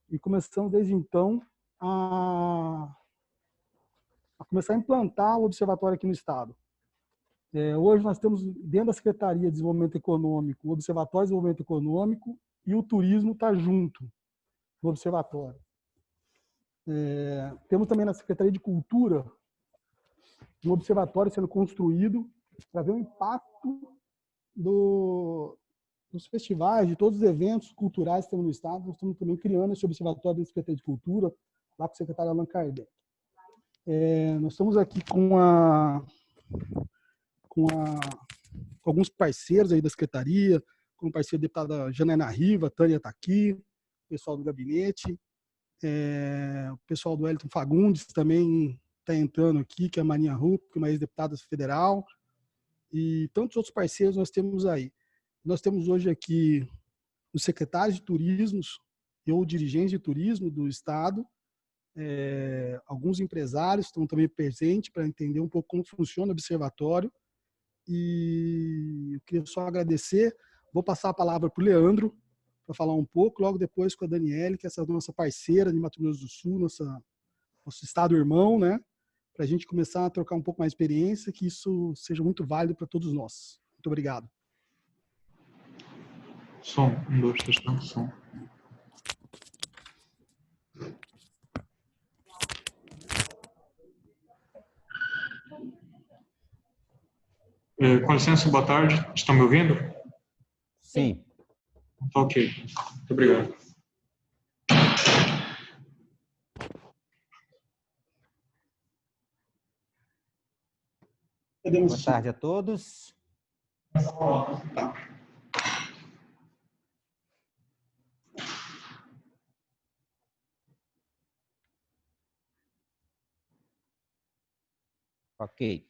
e começamos desde então a começar a implantar o observatório aqui no estado. Hoje nós temos dentro da Secretaria de Desenvolvimento Econômico o Observatório de Desenvolvimento Econômico e o turismo está junto no observatório. Temos também na Secretaria de Cultura um observatório sendo construído para ver o impacto dos festivais, de todos os eventos culturais que temos no estado. Nós estamos também criando esse observatório da Secretaria de Cultura, lá com o secretário Allan Kardec. Nós estamos aqui com alguns parceiros aí da Secretaria, como parceiro da deputada Janaina Riva, a Tânia está aqui, o pessoal do gabinete, o pessoal do Wellington Fagundes também está entrando aqui, que é a Marinha Rupp, que é uma ex-deputada federal, e tantos outros parceiros nós temos aí. Nós temos hoje aqui os secretários de turismo ou dirigentes de turismo do estado, alguns empresários estão também presentes para entender um pouco como funciona o observatório. E eu queria só agradecer. Vou passar a palavra para o Leandro para falar um pouco, logo depois com a Daniele, que é essa nossa parceira de Mato Grosso do Sul, nosso estado irmão, né? Para a gente começar a trocar um pouco mais de experiência, que isso seja muito válido para todos nós. Muito obrigado. Som, 1, 2, testando som. Com licença, boa tarde. Estão me ouvindo? Sim. Ok. Muito obrigado. Boa tarde a todos. Ok.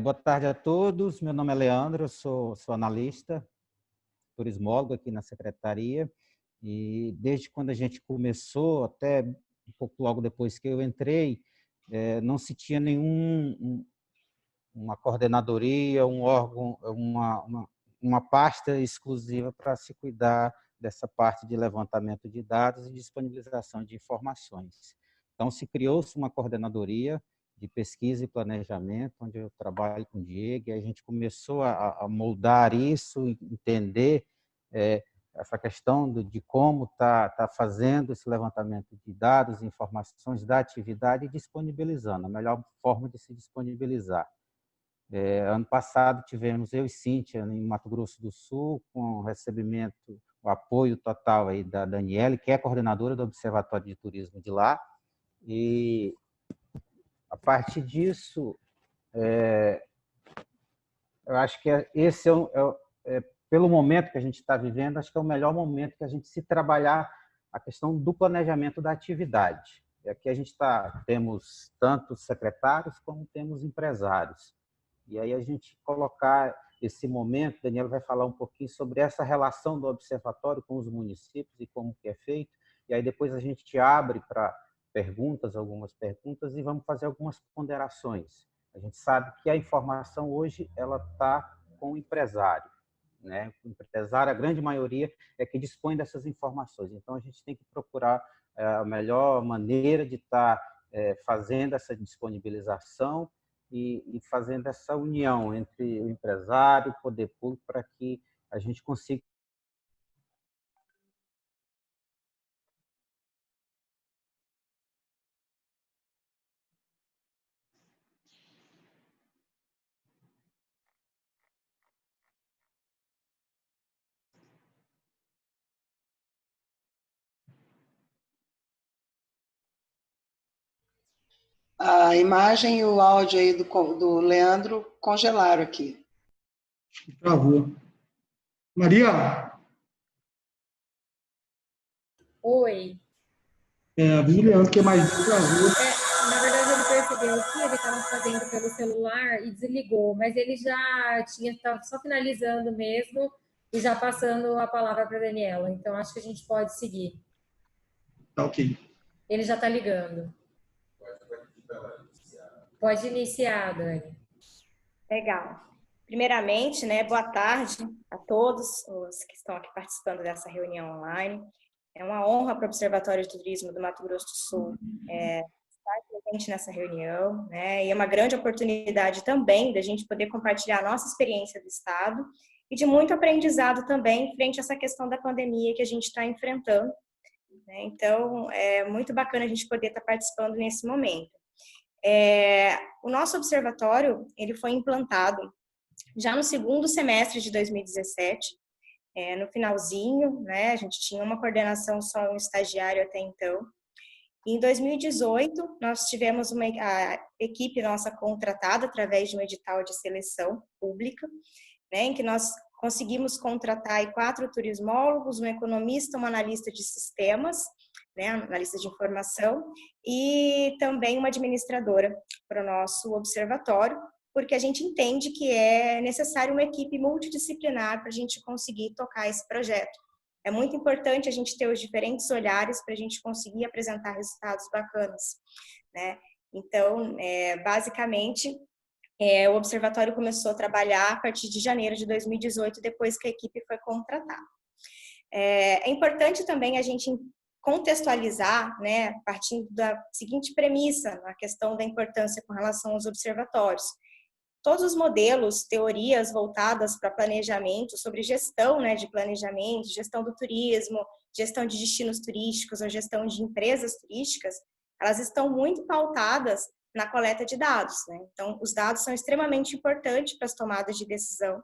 Boa tarde a todos. Meu nome é Leandro, eu sou analista, turismólogo aqui na Secretaria. E desde quando a gente começou, até um pouco logo depois que eu entrei, não se tinha uma coordenadoria, um órgão, uma pasta exclusiva para se cuidar dessa parte de levantamento de dados e disponibilização de informações. Então, se criou-se uma coordenadoria de pesquisa e planejamento, onde eu trabalho com o Diego, e a gente começou a moldar isso, entender essa questão de como tá fazendo esse levantamento de dados, informações da atividade e disponibilizando, a melhor forma de se disponibilizar. Ano passado tivemos eu e Cíntia em Mato Grosso do Sul, com o recebimento, o apoio total aí da Daniele, que é coordenadora do Observatório de Turismo de lá, e a partir disso, eu acho que esse pelo momento que a gente está vivendo, acho que é o melhor momento que a gente se trabalhar a questão do planejamento da atividade. E aqui a gente temos tanto secretários como temos empresários. E aí a gente colocar esse momento, Daniel vai falar um pouquinho sobre essa relação do observatório com os municípios e como que é feito, e aí depois a gente te abre para algumas perguntas, e vamos fazer algumas ponderações. A gente sabe que a informação hoje ela está com o empresário, né? O empresário, a grande maioria, é que dispõe dessas informações. Então, a gente tem que procurar a melhor maneira de estar fazendo essa disponibilização e fazendo essa união entre o empresário e o poder público para que a gente consiga. A imagem e o áudio aí do Leandro congelaram aqui. Travou. Maria? Oi. Avisa o Leandro que é mais travou. Na verdade, ele percebeu que ele estava fazendo pelo celular e desligou, mas ele já estava só finalizando mesmo e já passando a palavra para a Daniela. Então, acho que a gente pode seguir. Tá ok. Ele já está ligando. Pode iniciar, Dani. Legal. Primeiramente, né, boa tarde a todos os que estão aqui participando dessa reunião online. É uma honra para o Observatório de Turismo do Mato Grosso do Sul estar presente nessa reunião, né? E é uma grande oportunidade também da gente poder compartilhar a nossa experiência do Estado e de muito aprendizado também frente a essa questão da pandemia que a gente está enfrentando, né? Então, é muito bacana a gente poder estar participando nesse momento. O nosso observatório, ele foi implantado já no segundo semestre de 2017, no finalzinho, né? A gente tinha uma coordenação só, um estagiário até então. Em 2018, nós tivemos a equipe nossa contratada através de um edital de seleção pública, né, em que nós conseguimos contratar aí 4 turismólogos, um economista, uma analista de sistemas, né, analista de informação, e também uma administradora para o nosso observatório, porque a gente entende que é necessário uma equipe multidisciplinar para a gente conseguir tocar esse projeto. É muito importante a gente ter os diferentes olhares para a gente conseguir apresentar resultados bacanas, né? Então, basicamente, o observatório começou a trabalhar a partir de janeiro de 2018, depois que a equipe foi contratada. É importante também a gente contextualizar, né, partindo da seguinte premissa, na questão da importância com relação aos observatórios. Todos os modelos, teorias voltadas para planejamento, sobre gestão, né, de planejamento, gestão do turismo, gestão de destinos turísticos ou gestão de empresas turísticas, elas estão muito pautadas na coleta de dados, né? Então, os dados são extremamente importantes para as tomadas de decisão.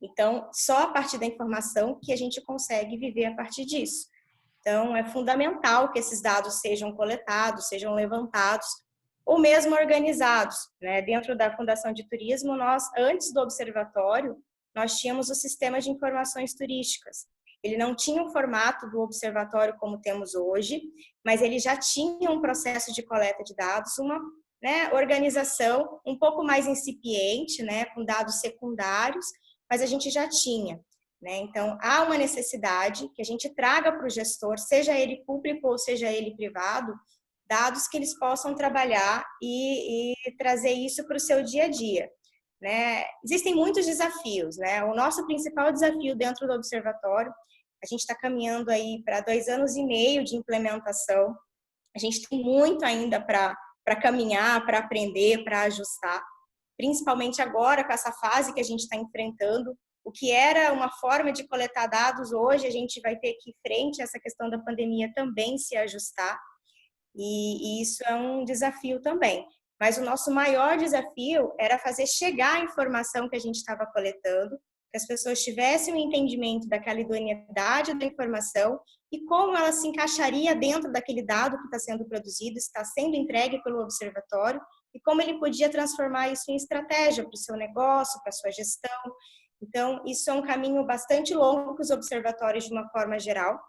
Então, só a partir da informação que a gente consegue viver a partir disso. Então, é fundamental que esses dados sejam coletados, sejam levantados, ou mesmo organizados, né? Dentro da Fundação de Turismo, nós, antes do observatório, nós tínhamos o sistema de informações turísticas. Ele não tinha o formato do observatório como temos hoje, mas ele já tinha um processo de coleta de dados, uma, né, organização um pouco mais incipiente, né, com dados secundários, mas a gente já tinha, né? Então, há uma necessidade que a gente traga para o gestor, seja ele público ou seja ele privado, dados que eles possam trabalhar e trazer isso para o seu dia a dia, né? Existem muitos desafios, né? O nosso principal desafio dentro do observatório, a gente está caminhando aí para 2 anos e meio de implementação, a gente tem muito ainda para caminhar, para aprender, para ajustar, principalmente agora com essa fase que a gente está enfrentando. O que era uma forma de coletar dados, hoje a gente vai ter que, frente a essa questão da pandemia, também se ajustar. E isso é um desafio também. Mas o nosso maior desafio era fazer chegar a informação que a gente estava coletando, que as pessoas tivessem um entendimento daquela idoneidade da informação e como ela se encaixaria dentro daquele dado que está sendo produzido, está sendo entregue pelo observatório, e como ele podia transformar isso em estratégia para o seu negócio, para a sua gestão. Então, isso é um caminho bastante longo que os observatórios, de uma forma geral,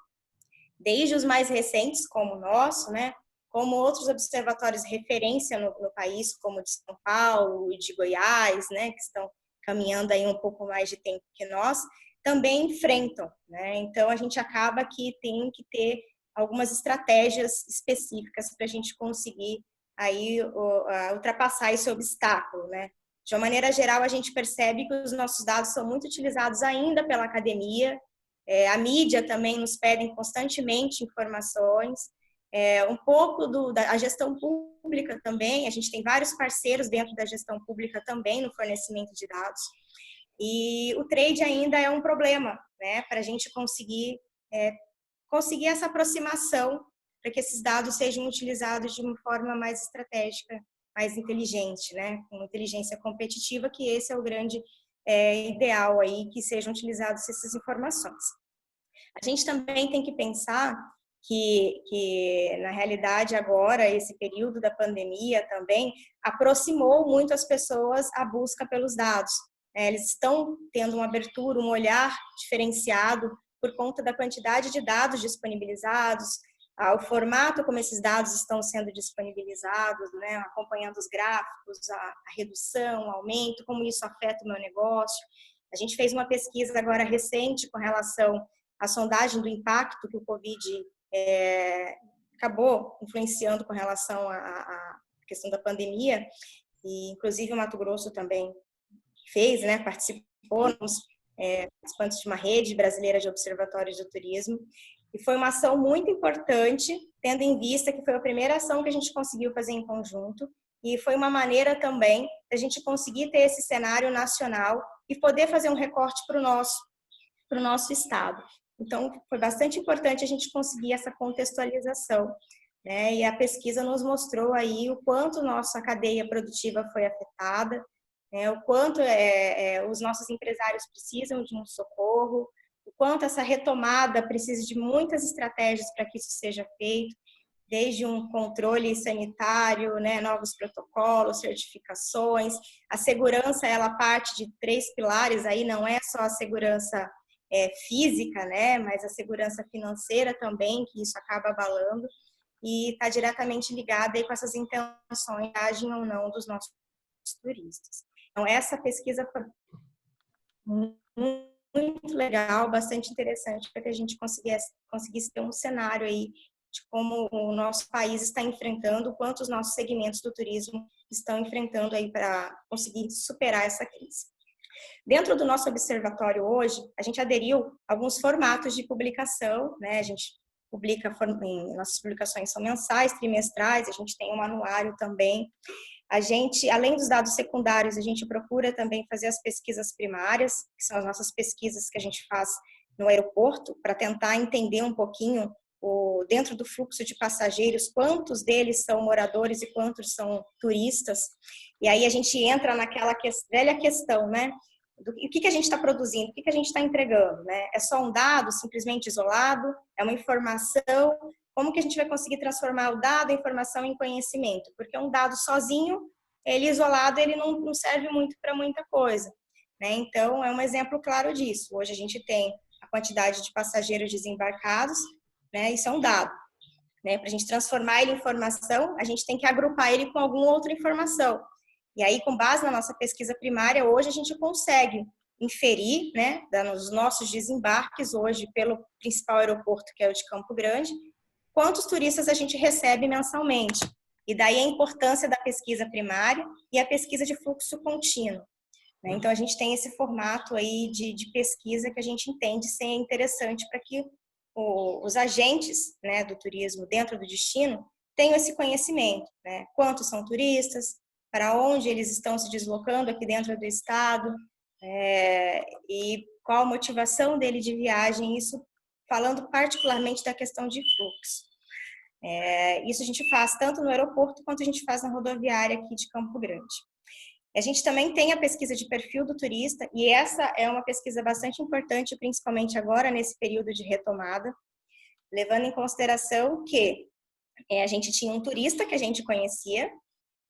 desde os mais recentes, como o nosso, né, como outros observatórios de referência no país, como o de São Paulo e de Goiás, né, que estão caminhando aí um pouco mais de tempo que nós, também enfrentam, né? Então, a gente acaba que tem que ter algumas estratégias específicas para a gente conseguir aí ultrapassar esse obstáculo, né? De uma maneira geral, a gente percebe que os nossos dados são muito utilizados ainda pela academia, a mídia também nos pedem constantemente informações, um pouco da gestão pública também, a gente tem vários parceiros dentro da gestão pública também no fornecimento de dados, e o trade ainda é um problema, né, para a gente conseguir essa aproximação, para que esses dados sejam utilizados de uma forma mais estratégica, mais inteligente, né, com inteligência competitiva, que esse é o grande ideal aí, que sejam utilizadas essas informações. A gente também tem que pensar que na realidade agora, esse período da pandemia também aproximou muito as pessoas à busca pelos dados. Eles estão tendo uma abertura, um olhar diferenciado por conta da quantidade de dados disponibilizados, o formato como esses dados estão sendo disponibilizados, né, acompanhando os gráficos, a redução, o aumento, como isso afeta o meu negócio. A gente fez uma pesquisa agora recente com relação à sondagem do impacto que o Covid acabou influenciando com relação à questão da pandemia, e inclusive o Mato Grosso também fez, né, participou, participantes de uma rede brasileira de observatórios do turismo, E foi uma ação muito importante, tendo em vista que foi a primeira ação que a gente conseguiu fazer em conjunto, e foi uma maneira também da gente conseguir ter esse cenário nacional e poder fazer um recorte para o nosso estado. Então, foi bastante importante a gente conseguir essa contextualização, né? E a pesquisa nos mostrou aí o quanto nossa cadeia produtiva foi afetada, né? O quanto os nossos empresários precisam de um socorro, o quanto essa retomada precisa de muitas estratégias para que isso seja feito, desde um controle sanitário, né, novos protocolos, certificações. A segurança, ela parte de 3 pilares, aí não é só a segurança física, né, mas a segurança financeira também, que isso acaba abalando, e está diretamente ligada aí com essas intenções, agem ou não, dos nossos turistas. Então, essa pesquisa foi muito legal, bastante interessante, para que a gente conseguisse ter um cenário aí de como o nosso país está enfrentando, quanto os nossos segmentos do turismo estão enfrentando aí para conseguir superar essa crise. Dentro do nosso observatório hoje, a gente aderiu a alguns formatos de publicação, né? A gente publica, nossas publicações são mensais, trimestrais, a gente tem um anuário também. A gente, além dos dados secundários, a gente procura também fazer as pesquisas primárias, que são as nossas pesquisas que a gente faz no aeroporto, para tentar entender um pouquinho dentro do fluxo de passageiros, quantos deles são moradores e quantos são turistas. E aí a gente entra naquela velha questão, né? O que a gente está produzindo, o que a gente está entregando, né? É só um dado simplesmente isolado? É uma informação? Como que a gente vai conseguir transformar o dado, a informação em conhecimento? Porque um dado sozinho, ele isolado, ele não serve muito para muita coisa, né? Então, é um exemplo claro disso. Hoje a gente tem a quantidade de passageiros desembarcados, né? Isso é um dado, né? Para a gente transformar ele em informação, a gente tem que agrupar ele com alguma outra informação. E aí, com base na nossa pesquisa primária, hoje a gente consegue inferir, né, dos nossos desembarques hoje pelo principal aeroporto, que é o de Campo Grande, quantos turistas a gente recebe mensalmente. E daí a importância da pesquisa primária e a pesquisa de fluxo contínuo, né? Então, a gente tem esse formato aí de pesquisa que a gente entende ser interessante para que os agentes, né, do turismo dentro do destino tenham esse conhecimento, né? Quantos são turistas, para onde eles estão se deslocando aqui dentro do estado, e qual a motivação dele de viagem, isso falando particularmente da questão de fluxo. Isso a gente faz tanto no aeroporto quanto a gente faz na rodoviária aqui de Campo Grande. A gente também tem a pesquisa de perfil do turista, e essa é uma pesquisa bastante importante, principalmente agora nesse período de retomada, levando em consideração que a gente tinha um turista que a gente conhecia,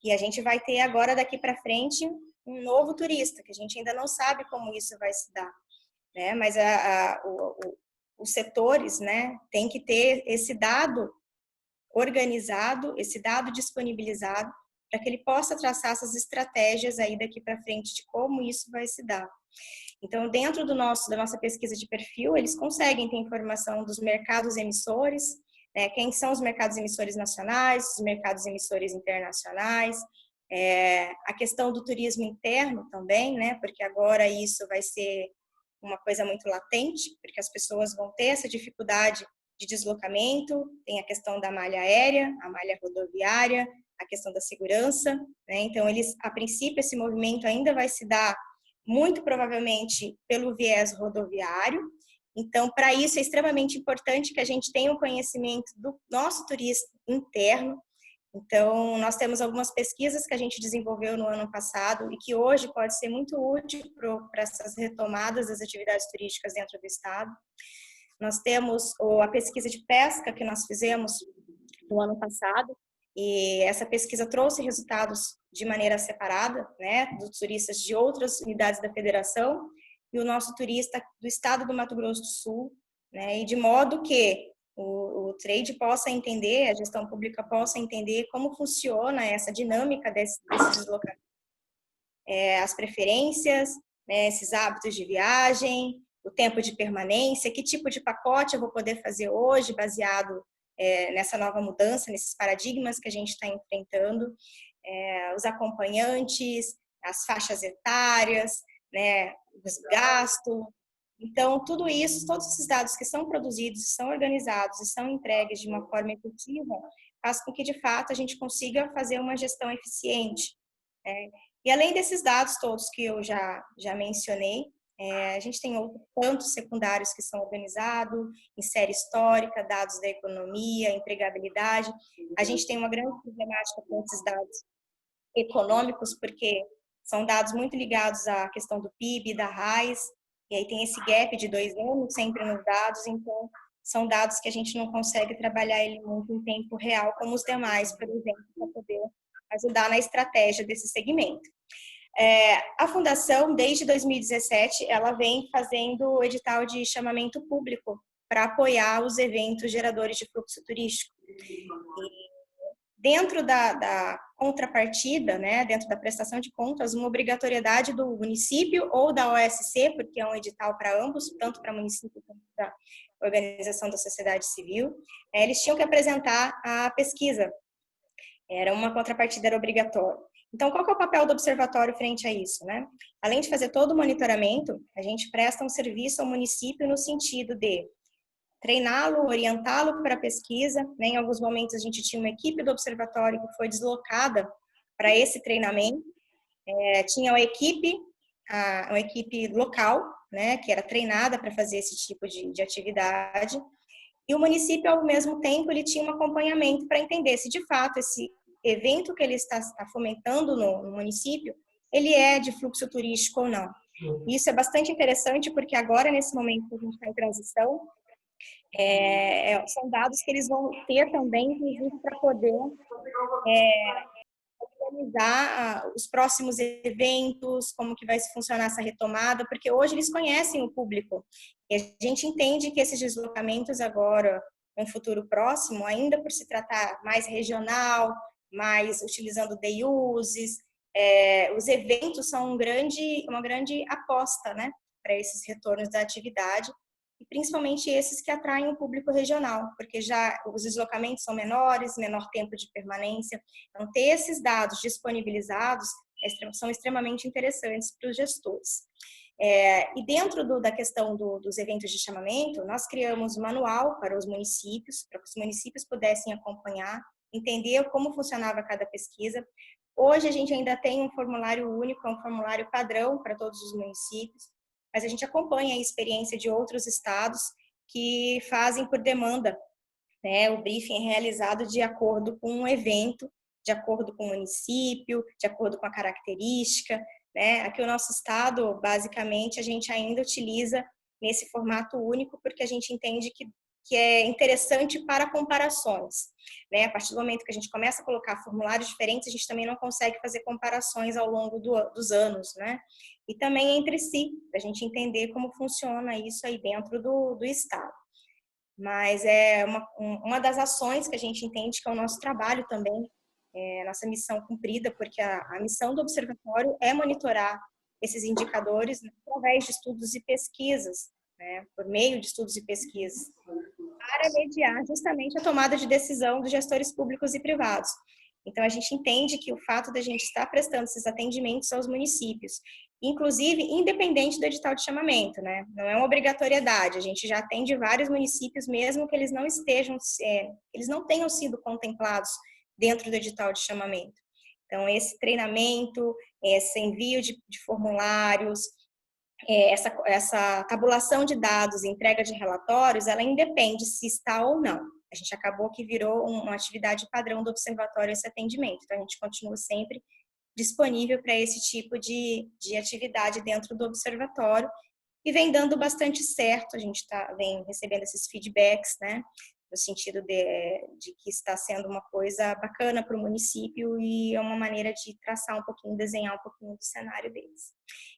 e a gente vai ter agora, daqui para frente, um novo turista, que a gente ainda não sabe como isso vai se dar, né? Mas os setores, né, tem que ter esse dado organizado, esse dado disponibilizado, para que ele possa traçar essas estratégias aí daqui para frente de como isso vai se dar. Então, dentro da nossa pesquisa de perfil, eles conseguem ter informação dos mercados emissores, né, quem são os mercados emissores nacionais, os mercados emissores internacionais, a questão do turismo interno também, né, porque agora isso vai ser uma coisa muito latente, porque as pessoas vão ter essa dificuldade de deslocamento, tem a questão da malha aérea, a malha rodoviária, a questão da segurança, né, então a princípio, esse movimento ainda vai se dar muito provavelmente pelo viés rodoviário. Então, para isso, é extremamente importante que a gente tenha um conhecimento do nosso turista interno. Então, nós temos algumas pesquisas que a gente desenvolveu no ano passado e que hoje pode ser muito útil para essas retomadas das atividades turísticas dentro do estado. Nós temos a pesquisa de pesca que nós fizemos no ano passado, e essa pesquisa trouxe resultados de maneira separada, né, dos turistas de outras unidades da federação e o nosso turista do estado do Mato Grosso do Sul, né, e de modo que o trade possa entender, a gestão pública possa entender como funciona essa dinâmica desse deslocamento, as preferências, né, esses hábitos de viagem, o tempo de permanência, que tipo de pacote eu vou poder fazer hoje, baseado nessa nova mudança, nesses paradigmas que a gente está enfrentando, os acompanhantes, as faixas etárias, né, os gastos, Então, tudo isso, todos esses dados que são produzidos, são organizados e são entregues de uma forma efetiva, faz com que, de fato, a gente consiga fazer uma gestão eficiente. E além desses dados todos que eu já mencionei, a gente tem outros tantos secundários que são organizados em série histórica, dados da economia, empregabilidade. A gente tem uma grande problemática com esses dados econômicos, porque são dados muito ligados à questão do PIB, da raiz, e aí tem esse gap de 2 anos sempre nos dados, então são dados que a gente não consegue trabalhar ele muito em tempo real, como os demais, por exemplo, para poder ajudar na estratégia desse segmento. A Fundação, desde 2017, ela vem fazendo o edital de chamamento público para apoiar os eventos geradores de fluxo turístico. E dentro da contrapartida, né, dentro da prestação de contas, uma obrigatoriedade do município ou da OSC, porque é um edital para ambos, tanto para município quanto para organização da sociedade civil, eles tinham que apresentar a pesquisa. Era uma contrapartida, era obrigatória. Então, qual que é o papel do observatório frente a isso, né? Além de fazer todo o monitoramento, a gente presta um serviço ao município no sentido de treiná-lo, orientá-lo para a pesquisa, né? Em alguns momentos a gente tinha uma equipe do observatório que foi deslocada para esse treinamento. Tinha uma equipe local, né? Que era treinada para fazer esse tipo de atividade. E o município, ao mesmo tempo, ele tinha um acompanhamento para entender se, de fato, esse evento que ele está fomentando no município, ele é de fluxo turístico ou não. Isso é bastante interessante, porque agora, nesse momento que a gente está em transição, são dados que eles vão ter também, inclusive, para poder organizar os próximos eventos, como que vai funcionar essa retomada, porque hoje eles conhecem o público. E a gente entende que esses deslocamentos agora, no futuro próximo, ainda por se tratar mais regional, mais utilizando day uses, os eventos são uma grande aposta, né, para esses retornos da atividade, e principalmente esses que atraem o público regional, porque já os deslocamentos são menores, menor tempo de permanência. Então, ter esses dados disponibilizados são extremamente interessantes para os gestores. E dentro da questão dos eventos de chamamento, nós criamos um manual para os municípios, para que os municípios pudessem acompanhar, entender como funcionava cada pesquisa. Hoje a gente ainda tem um formulário único, um formulário padrão para todos os municípios, mas a gente acompanha a experiência de outros estados que fazem por demanda, né? O briefing é realizado de acordo com o evento, de acordo com o município, de acordo com a característica, né? Aqui o nosso estado, basicamente, a gente ainda utiliza nesse formato único, porque a gente entende que é interessante para comparações, né? A partir do momento que a gente começa a colocar formulários diferentes, a gente também não consegue fazer comparações ao longo dos anos, né? E também entre si, para a gente entender como funciona isso aí dentro do estado. Mas é uma das ações que a gente entende que é o nosso trabalho também, nossa missão cumprida, porque a missão do observatório é monitorar esses indicadores, né, através de estudos e pesquisas, né, por meio de estudos e pesquisas, para mediar justamente a tomada de decisão dos gestores públicos e privados. Então, a gente entende que o fato da gente estar prestando esses atendimentos aos municípios, inclusive independente do edital de chamamento, né? Não é uma obrigatoriedade, a gente já atende vários municípios, mesmo que eles não eles não tenham sido contemplados dentro do edital de chamamento. Então, esse treinamento, esse envio de formulários, essa tabulação de dados, entrega de relatórios, ela independe se está ou não. A gente acabou que virou uma atividade padrão do observatório esse atendimento. Então, a gente continua sempre disponível para esse tipo de atividade dentro do observatório e vem dando bastante certo. A gente vem recebendo esses feedbacks, né, no sentido de que está sendo uma coisa bacana para o município e é uma maneira de traçar um pouquinho, desenhar um pouquinho do cenário deles.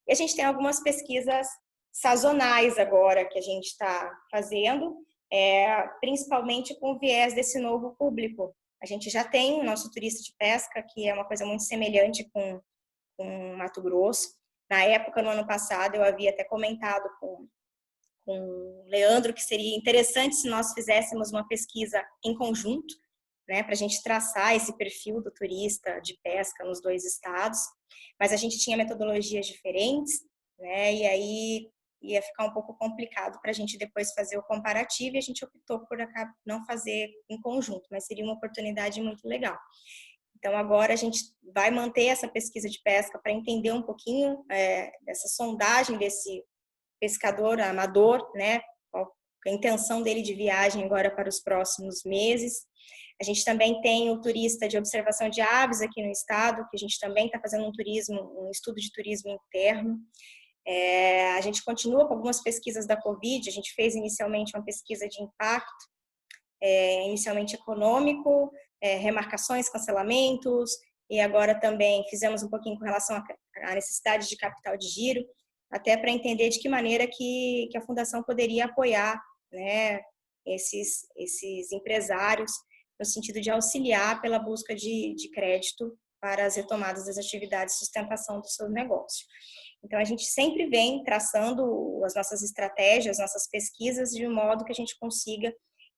E a gente tem algumas pesquisas sazonais agora que a gente está fazendo, principalmente com o viés desse novo público. A gente já tem o nosso turista de pesca, que é uma coisa muito semelhante com Mato Grosso. Na época, no ano passado, eu havia até comentado com o Leandro que seria interessante se nós fizéssemos uma pesquisa em conjunto, né, para a gente traçar esse perfil do turista de pesca nos dois estados. Mas a gente tinha metodologias diferentes, né, e aí ia ficar um pouco complicado para a gente depois fazer o comparativo, e a gente optou por não fazer em conjunto, mas seria uma oportunidade muito legal. Então, agora a gente vai manter essa pesquisa de pesca para entender um pouquinho dessa sondagem desse pescador amador, né? Qual a intenção dele de viagem agora para os próximos meses. A gente também tem o turista de observação de aves aqui no estado, que a gente também está fazendo um estudo de turismo interno. A gente continua com algumas pesquisas da Covid. A gente fez inicialmente uma pesquisa de impacto, inicialmente econômico, remarcações, cancelamentos, e agora também fizemos um pouquinho com relação à necessidade de capital de giro, até para entender de que maneira que a Fundação poderia apoiar, né, esses empresários, no sentido de auxiliar pela busca de crédito para as retomadas das atividades de sustentação do seu negócio. Então, a gente sempre vem traçando as nossas estratégias, nossas pesquisas, de um modo que a gente consiga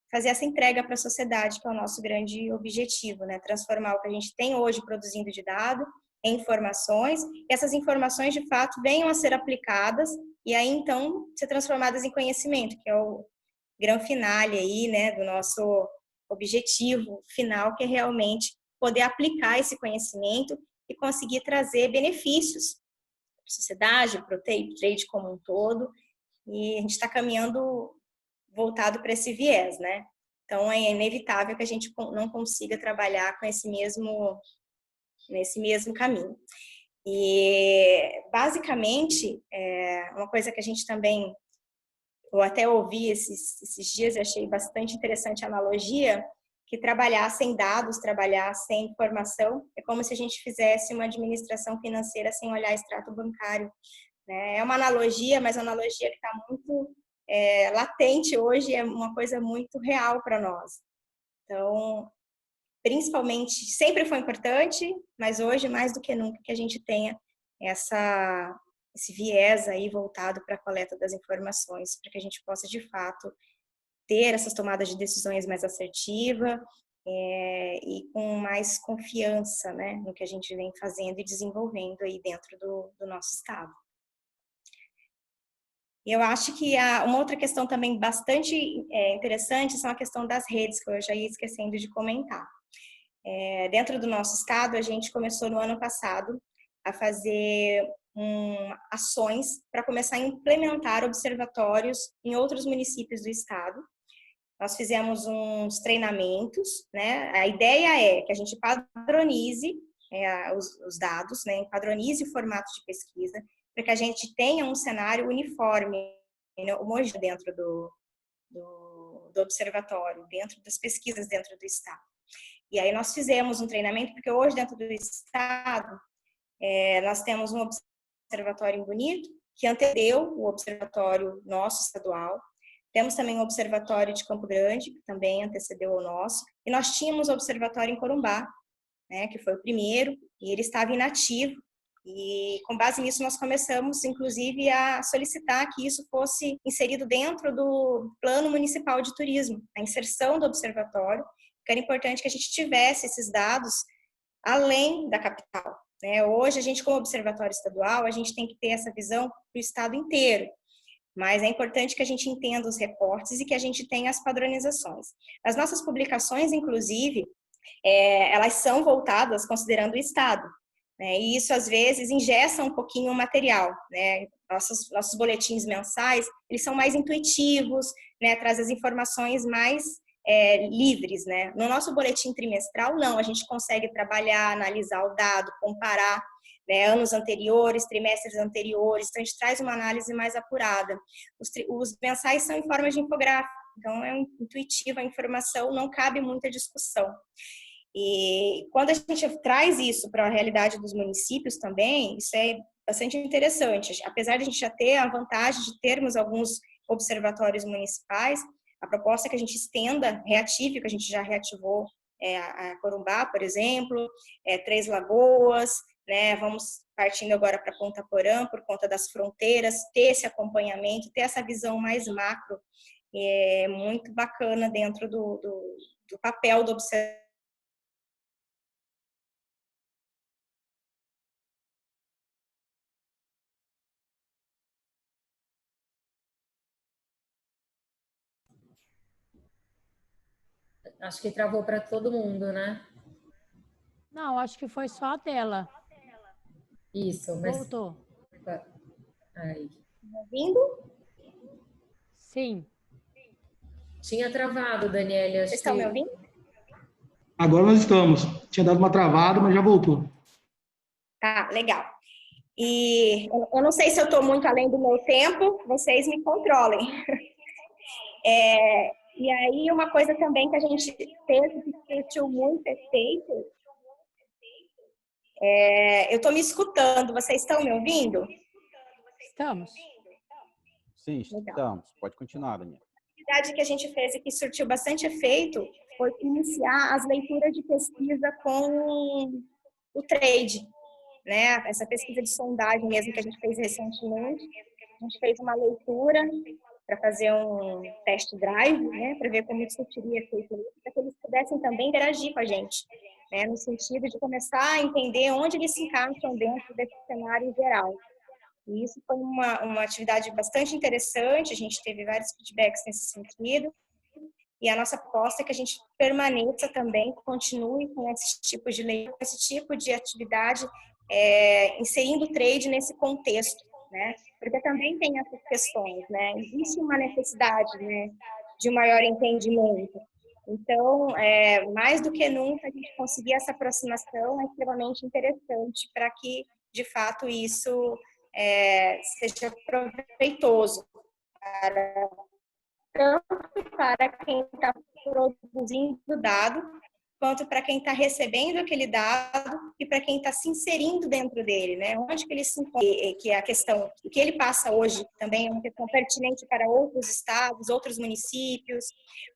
fazer essa entrega para a sociedade, que é o nosso grande objetivo, né? Transformar o que a gente tem hoje produzindo de dado em informações, e essas informações, de fato, venham a ser aplicadas e aí, então, ser transformadas em conhecimento, que é o grande finale aí, né, do nosso objetivo final, que é realmente poder aplicar esse conhecimento e conseguir trazer benefícios para a sociedade, para o trade como um todo, e a gente está caminhando voltado para esse viés, né? Então, é inevitável que a gente não consiga trabalhar com nesse mesmo caminho. E, basicamente, uma coisa que a gente também, eu até ouvi esses dias e achei bastante interessante a analogia, que trabalhar sem dados, trabalhar sem informação, é como se a gente fizesse uma administração financeira sem olhar extrato bancário, né? É uma analogia, mas uma analogia que está muito latente hoje, é uma coisa muito real para nós. Então, principalmente, sempre foi importante, mas hoje, mais do que nunca, que a gente tenha esse viés aí voltado para a coleta das informações, para que a gente possa, de fato, ter essas tomadas de decisões mais assertivas e com mais confiança, né, no que a gente vem fazendo e desenvolvendo aí dentro do nosso estado. Eu acho que uma outra questão também bastante interessante são a questão das redes, que eu já ia esquecendo de comentar. Dentro do nosso estado, a gente começou no ano passado a fazer ações para começar a implementar observatórios em outros municípios do estado. Nós fizemos uns treinamentos, né? A ideia é que a gente padronize os dados, né? Padronize o formato de pesquisa, para que a gente tenha um cenário uniforme, né, homogêneo dentro do observatório, dentro das pesquisas dentro do estado. E aí nós fizemos um treinamento, porque hoje dentro do estado nós temos um observatório em Bonito, que antecedeu o observatório nosso estadual. Temos também o observatório de Campo Grande, que também antecedeu o nosso. E nós tínhamos o observatório em Corumbá, né, que foi o primeiro, e ele estava inativo. E com base nisso nós começamos, inclusive, a solicitar que isso fosse inserido dentro do Plano Municipal de Turismo, a inserção do observatório, que era importante que a gente tivesse esses dados além da capital, né? Hoje, a gente, como observatório estadual, a gente tem que ter essa visão para o estado inteiro, mas é importante que a gente entenda os recortes e que a gente tenha as padronizações. As nossas publicações, inclusive, elas são voltadas considerando o estado, né? E isso, às vezes, engessa um pouquinho o material, né? Nossos boletins mensais, eles são mais intuitivos, né? Traz as informações mais livres, né? No nosso boletim trimestral, não, a gente consegue trabalhar, analisar o dado, comparar, né, anos anteriores, trimestres anteriores, então a gente traz uma análise mais apurada. Os mensais são em forma de infográfico, então é intuitiva a informação, não cabe muita discussão. E quando a gente traz isso para a realidade dos municípios também, isso é bastante interessante. Apesar de a gente já ter a vantagem de termos alguns observatórios municipais, a proposta é que a gente estenda, reative, que a gente já reativou a Corumbá, por exemplo, Três Lagoas, né? Vamos partindo agora para Ponta Porã, por conta das fronteiras, ter esse acompanhamento, ter essa visão mais macro, é muito bacana dentro do papel do observatório Acho que travou para todo mundo, né? Não, acho que foi só a dela. Isso, mas... Voltou. Aí. Tá ouvindo? Sim. Tinha travado, Daniele, acho Vocês estão que... me ouvindo? Agora nós estamos. Tinha dado uma travada, mas já voltou. Tá, legal. E eu não sei se eu estou muito além do meu tempo, vocês me controlem. E aí, uma coisa também que a gente fez, que surtiu muito efeito, eu estou me escutando, vocês estão me ouvindo? Estamos. Sim, Legal. estamos. Pode continuar, Daniela. A atividade que a gente fez e que surtiu bastante efeito foi iniciar as leituras de pesquisa com o trade, né? Essa pesquisa de sondagem mesmo que a gente fez recentemente. A gente fez uma leitura para fazer um test drive, né? Para ver como isso teria efeito, para que eles pudessem também interagir com a gente, né? No sentido de começar a entender onde eles se encaixam dentro desse cenário geral. E isso foi uma atividade bastante interessante, a gente teve vários feedbacks nesse sentido, e a nossa proposta é que a gente permaneça também, continue com esse tipo de leitura, esse tipo de atividade, inserindo o trade nesse contexto, né? Porque também tem essas questões, né? Existe uma necessidade, né, de um maior entendimento. Então, mais do que nunca, a gente conseguir essa aproximação é extremamente interessante para que, de fato, isso seja proveitoso tanto para quem está produzindo dado, quanto para quem está recebendo aquele dado e para quem está se inserindo dentro dele, né? Onde que ele se encontra, que é a questão, o que ele passa hoje também é uma questão pertinente para outros estados, outros municípios.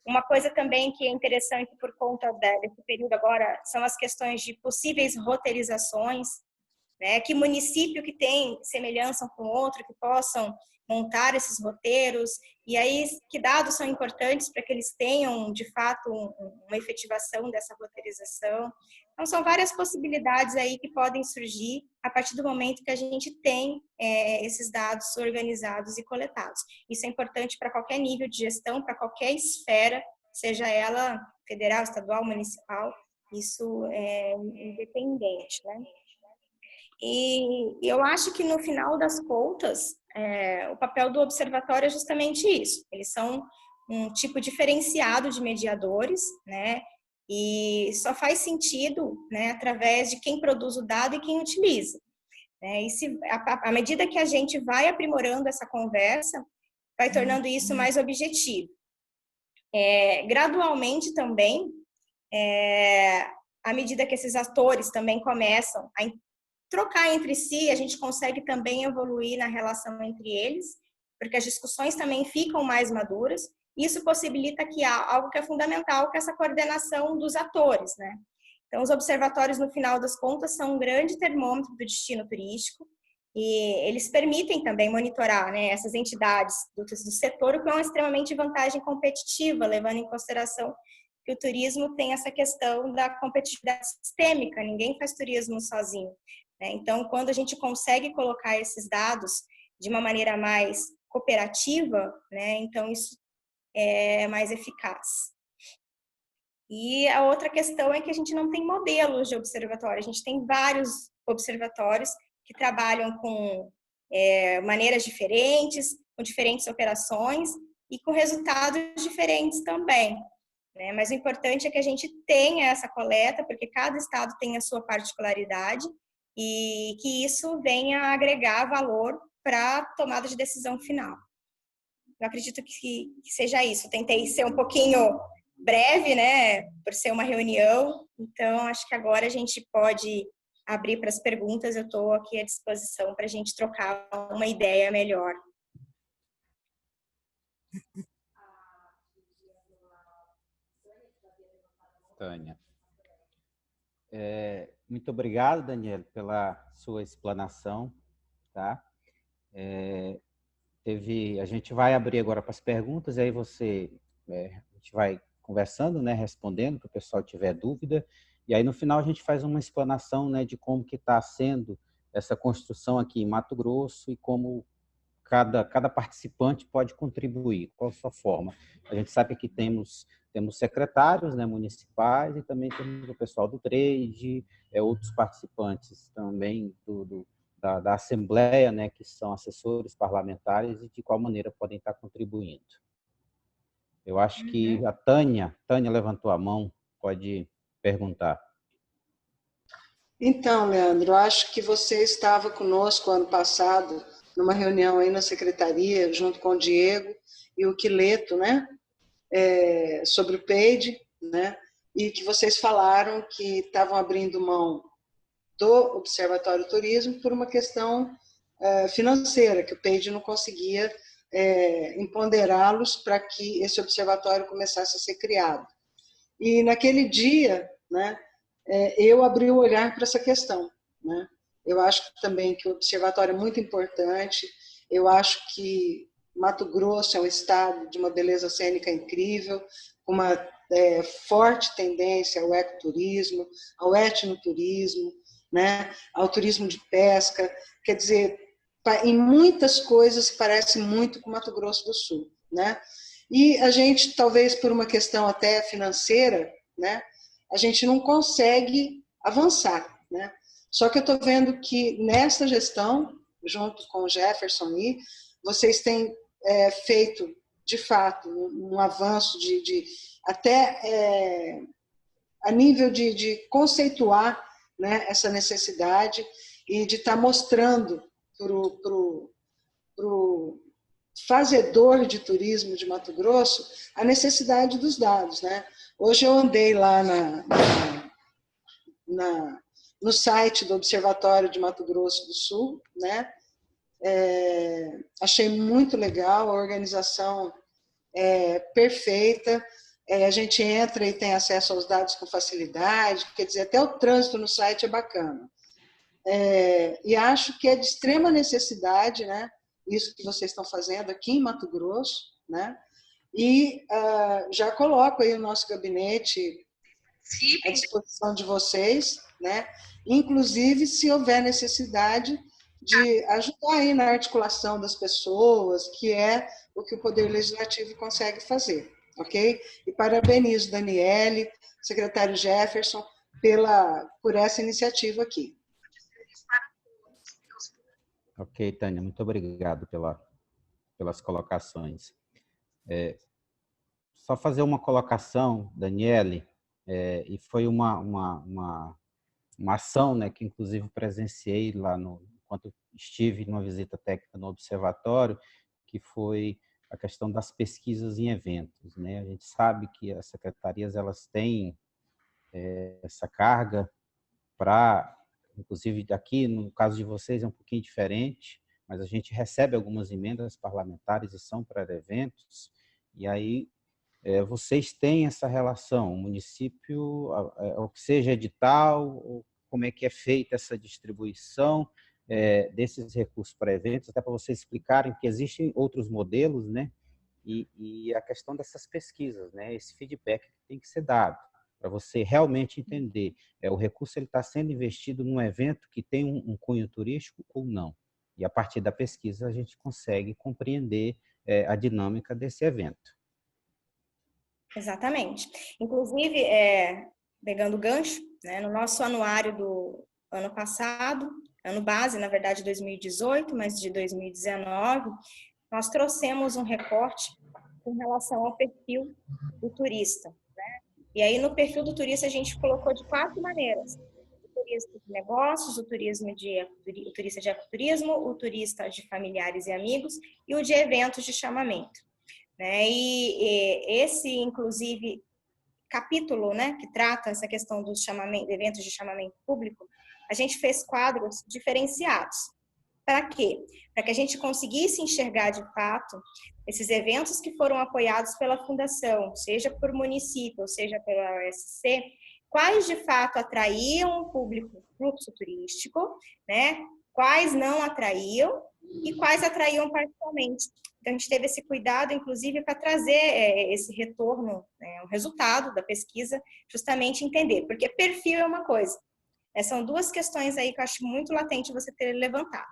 Uma coisa também que é interessante por conta desse período agora são as questões de possíveis roteirizações, né? Que município que tem semelhança com outro, que possam montar esses roteiros, e aí que dados são importantes para que eles tenham, de fato, uma efetivação dessa roteirização. Então, são várias possibilidades aí que podem surgir a partir do momento que a gente tem esses dados organizados e coletados. Isso é importante para qualquer nível de gestão, para qualquer esfera, seja ela federal, estadual, municipal, isso é independente, né? E eu acho que, no final das contas, o papel do observatório é justamente isso. Eles são um tipo diferenciado de mediadores, né? E só faz sentido, né, através de quem produz o dado e quem utiliza, né? E à medida que a gente vai aprimorando essa conversa, vai tornando isso mais objetivo. Gradualmente também, à medida que esses atores também começam a trocar entre si, a gente consegue também evoluir na relação entre eles, porque as discussões também ficam mais maduras. Isso possibilita que há algo que é fundamental, que é essa coordenação dos atores, né? Então, os observatórios, no final das contas, são um grande termômetro do destino turístico e eles permitem também monitorar, né, essas entidades do setor, o que é uma extremamente vantagem competitiva, levando em consideração que o turismo tem essa questão da competitividade sistêmica, ninguém faz turismo sozinho. Então, quando a gente consegue colocar esses dados de uma maneira mais cooperativa, né, então isso é mais eficaz. E a outra questão é que a gente não tem modelos de observatório, a gente tem vários observatórios que trabalham com maneiras diferentes, com diferentes operações e com resultados diferentes também, né? Mas o importante é que a gente tenha essa coleta, porque cada estado tem a sua particularidade, e que isso venha a agregar valor para a tomada de decisão final. Eu acredito que seja isso. Eu tentei ser um pouquinho breve, né, por ser uma reunião, então acho que agora a gente pode abrir para as perguntas. Eu estou aqui à disposição para a gente trocar uma ideia melhor. Tânia. Muito obrigado, Daniel, pela sua explanação, tá? A gente vai abrir agora para as perguntas, aí a gente vai conversando, né, respondendo, para o pessoal tiver dúvida, e aí no final a gente faz uma explanação, né, de como que está sendo essa construção aqui em Mato Grosso e como cada participante pode contribuir, qual a sua forma. A gente sabe que temos temos secretários, né, municipais, e também temos o pessoal do trade, outros participantes também da Assembleia, né, que são assessores parlamentares e de qual maneira podem estar contribuindo. Eu acho que a Tânia levantou a mão, pode perguntar. Então, Leandro, acho que você estava conosco ano passado, numa reunião aí na secretaria, junto com o Diego e o Quileto, né? Sobre o PEID, né? E que vocês falaram que estavam abrindo mão do Observatório Turismo por uma questão financeira, que o PEID não conseguia empoderá-los para que esse observatório começasse a ser criado. E naquele dia, né, eu abri o olhar para essa questão, né? Eu acho também que o observatório é muito importante, eu acho que Mato Grosso é um estado de uma beleza cênica incrível, com uma forte tendência ao ecoturismo, ao etnoturismo, né, ao turismo de pesca, quer dizer, em muitas coisas se parece muito com Mato Grosso do Sul, né? E a gente, talvez por uma questão até financeira, né, a gente não consegue avançar, né? Só que eu estou vendo que nessa gestão, junto com o Jefferson, vocês têm feito, de fato, um avanço até a nível de conceituar, né, essa necessidade e de estar mostrando para o fazedor de turismo de Mato Grosso a necessidade dos dados, né? Hoje eu andei lá no site do Observatório de Mato Grosso do Sul, né? Achei muito legal, a organização perfeita, a gente entra e tem acesso aos dados com facilidade, quer dizer, até o trânsito no site é bacana. E acho que é de extrema necessidade, né, isso que vocês estão fazendo aqui em Mato Grosso, né, e já coloco aí o nosso gabinete à disposição de vocês, né, inclusive se houver necessidade de ajudar aí na articulação das pessoas, que é o que o Poder Legislativo consegue fazer, ok? E parabenizo Daniele, secretário Jefferson, por essa iniciativa aqui. Ok, Tânia, muito obrigado pelas colocações. Só fazer uma colocação, Daniele, e foi uma ação, né, que inclusive presenciei lá enquanto estive numa visita técnica no observatório, que foi a questão das pesquisas em eventos, né? A gente sabe que as secretarias elas têm essa carga para, inclusive aqui no caso de vocês é um pouquinho diferente, mas a gente recebe algumas emendas parlamentares e são para eventos, e aí vocês têm essa relação, o município, ou que seja edital, ou como é que é feita essa distribuição desses recursos para eventos, até para vocês explicarem que existem outros modelos, né? E a questão dessas pesquisas, né? Esse feedback que tem que ser dado, para você realmente entender, o recurso está sendo investido num evento que tem um cunho turístico ou não. E a partir da pesquisa a gente consegue compreender a dinâmica desse evento. Exatamente. Inclusive, pegando o gancho, né, no nosso anuário do ano passado, ano base, na verdade, 2018, mas de 2019, nós trouxemos um recorte com relação ao perfil do turista, né? E aí, no perfil do turista, a gente colocou de 4 maneiras. O turista de negócios, o turista de ecoturismo, o turista de familiares e amigos e o de eventos de chamamento. Né? E esse, inclusive, capítulo, né, que trata essa questão dos eventos de chamamento público, a gente fez quadros diferenciados. Para quê? Para que a gente conseguisse enxergar de fato esses eventos que foram apoiados pela Fundação, seja por município, seja pela OSC, quais de fato atraíam o público fluxo turístico, né? Quais não atraíam e quais atraíam parcialmente. Então, a gente teve esse cuidado, inclusive, para trazer esse retorno, o resultado da pesquisa, justamente entender, porque perfil é uma coisa. São 2 questões aí que eu acho muito latente você ter levantado.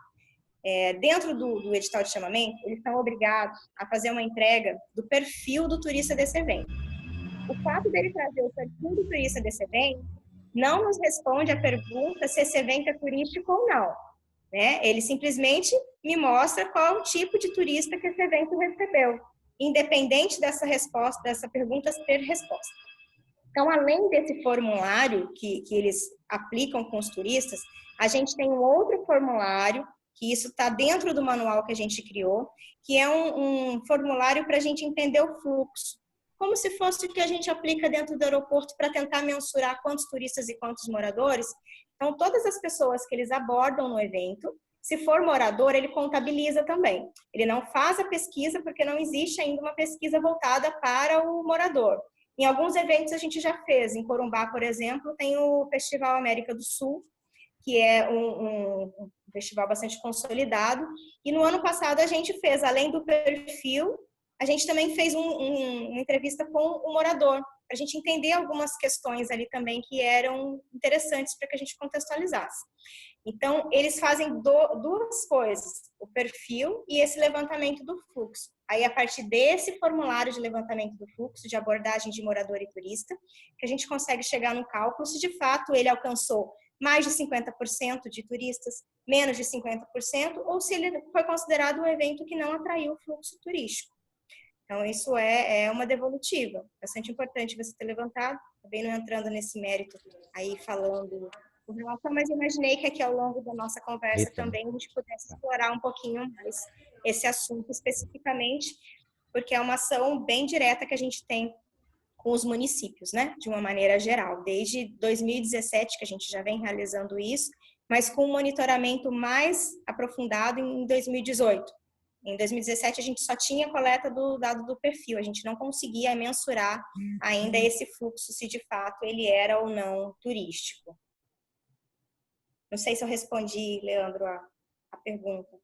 Dentro do edital de chamamento, eles são obrigados a fazer uma entrega do perfil do turista desse evento. o fato dele trazer o perfil do turista desse evento não nos responde a pergunta se esse evento é turístico ou não, né? Ele simplesmente me mostra qual é o tipo de turista que esse evento recebeu, independente dessa resposta, dessa pergunta ter resposta. Então, além desse formulário que eles aplicam com os turistas, a gente tem um outro formulário, que isso está dentro do manual que a gente criou, que é um formulário para a gente entender o fluxo, como se fosse o que a gente aplica dentro do aeroporto para tentar mensurar quantos turistas e quantos moradores. Então, todas as pessoas que eles abordam no evento, se for morador, ele contabiliza também. Ele não faz a pesquisa, porque não existe ainda uma pesquisa voltada para o morador. Em alguns eventos a gente já fez. Em Corumbá, por exemplo, tem o Festival América do Sul, que é um festival bastante consolidado. E no ano passado a gente fez, além do perfil, a gente também fez uma entrevista com o morador, para a gente entender algumas questões ali também que eram interessantes para que a gente contextualizasse. Então, eles fazem duas coisas, o perfil e esse levantamento do fluxo. Aí, a partir desse formulário de levantamento do fluxo, de abordagem de morador e turista, que a gente consegue chegar no cálculo se de fato ele alcançou mais de 50% de turistas, menos de 50%, ou se ele foi considerado um evento que não atraiu o fluxo turístico. Então, isso é uma devolutiva. Bastante importante você ter levantado, também não entrando nesse mérito aí falando com relação, mas imaginei que aqui ao longo da nossa conversa também a gente pudesse explorar um pouquinho mais esse assunto especificamente, porque é uma ação bem direta que a gente tem com os municípios, né? De uma maneira geral. Desde 2017 que a gente já vem realizando isso, mas com um monitoramento mais aprofundado em 2018. Em 2017 a gente só tinha coleta do dado do perfil, a gente não conseguia mensurar ainda esse fluxo, se de fato ele era ou não turístico. Não sei se eu respondi, Leandro, a pergunta.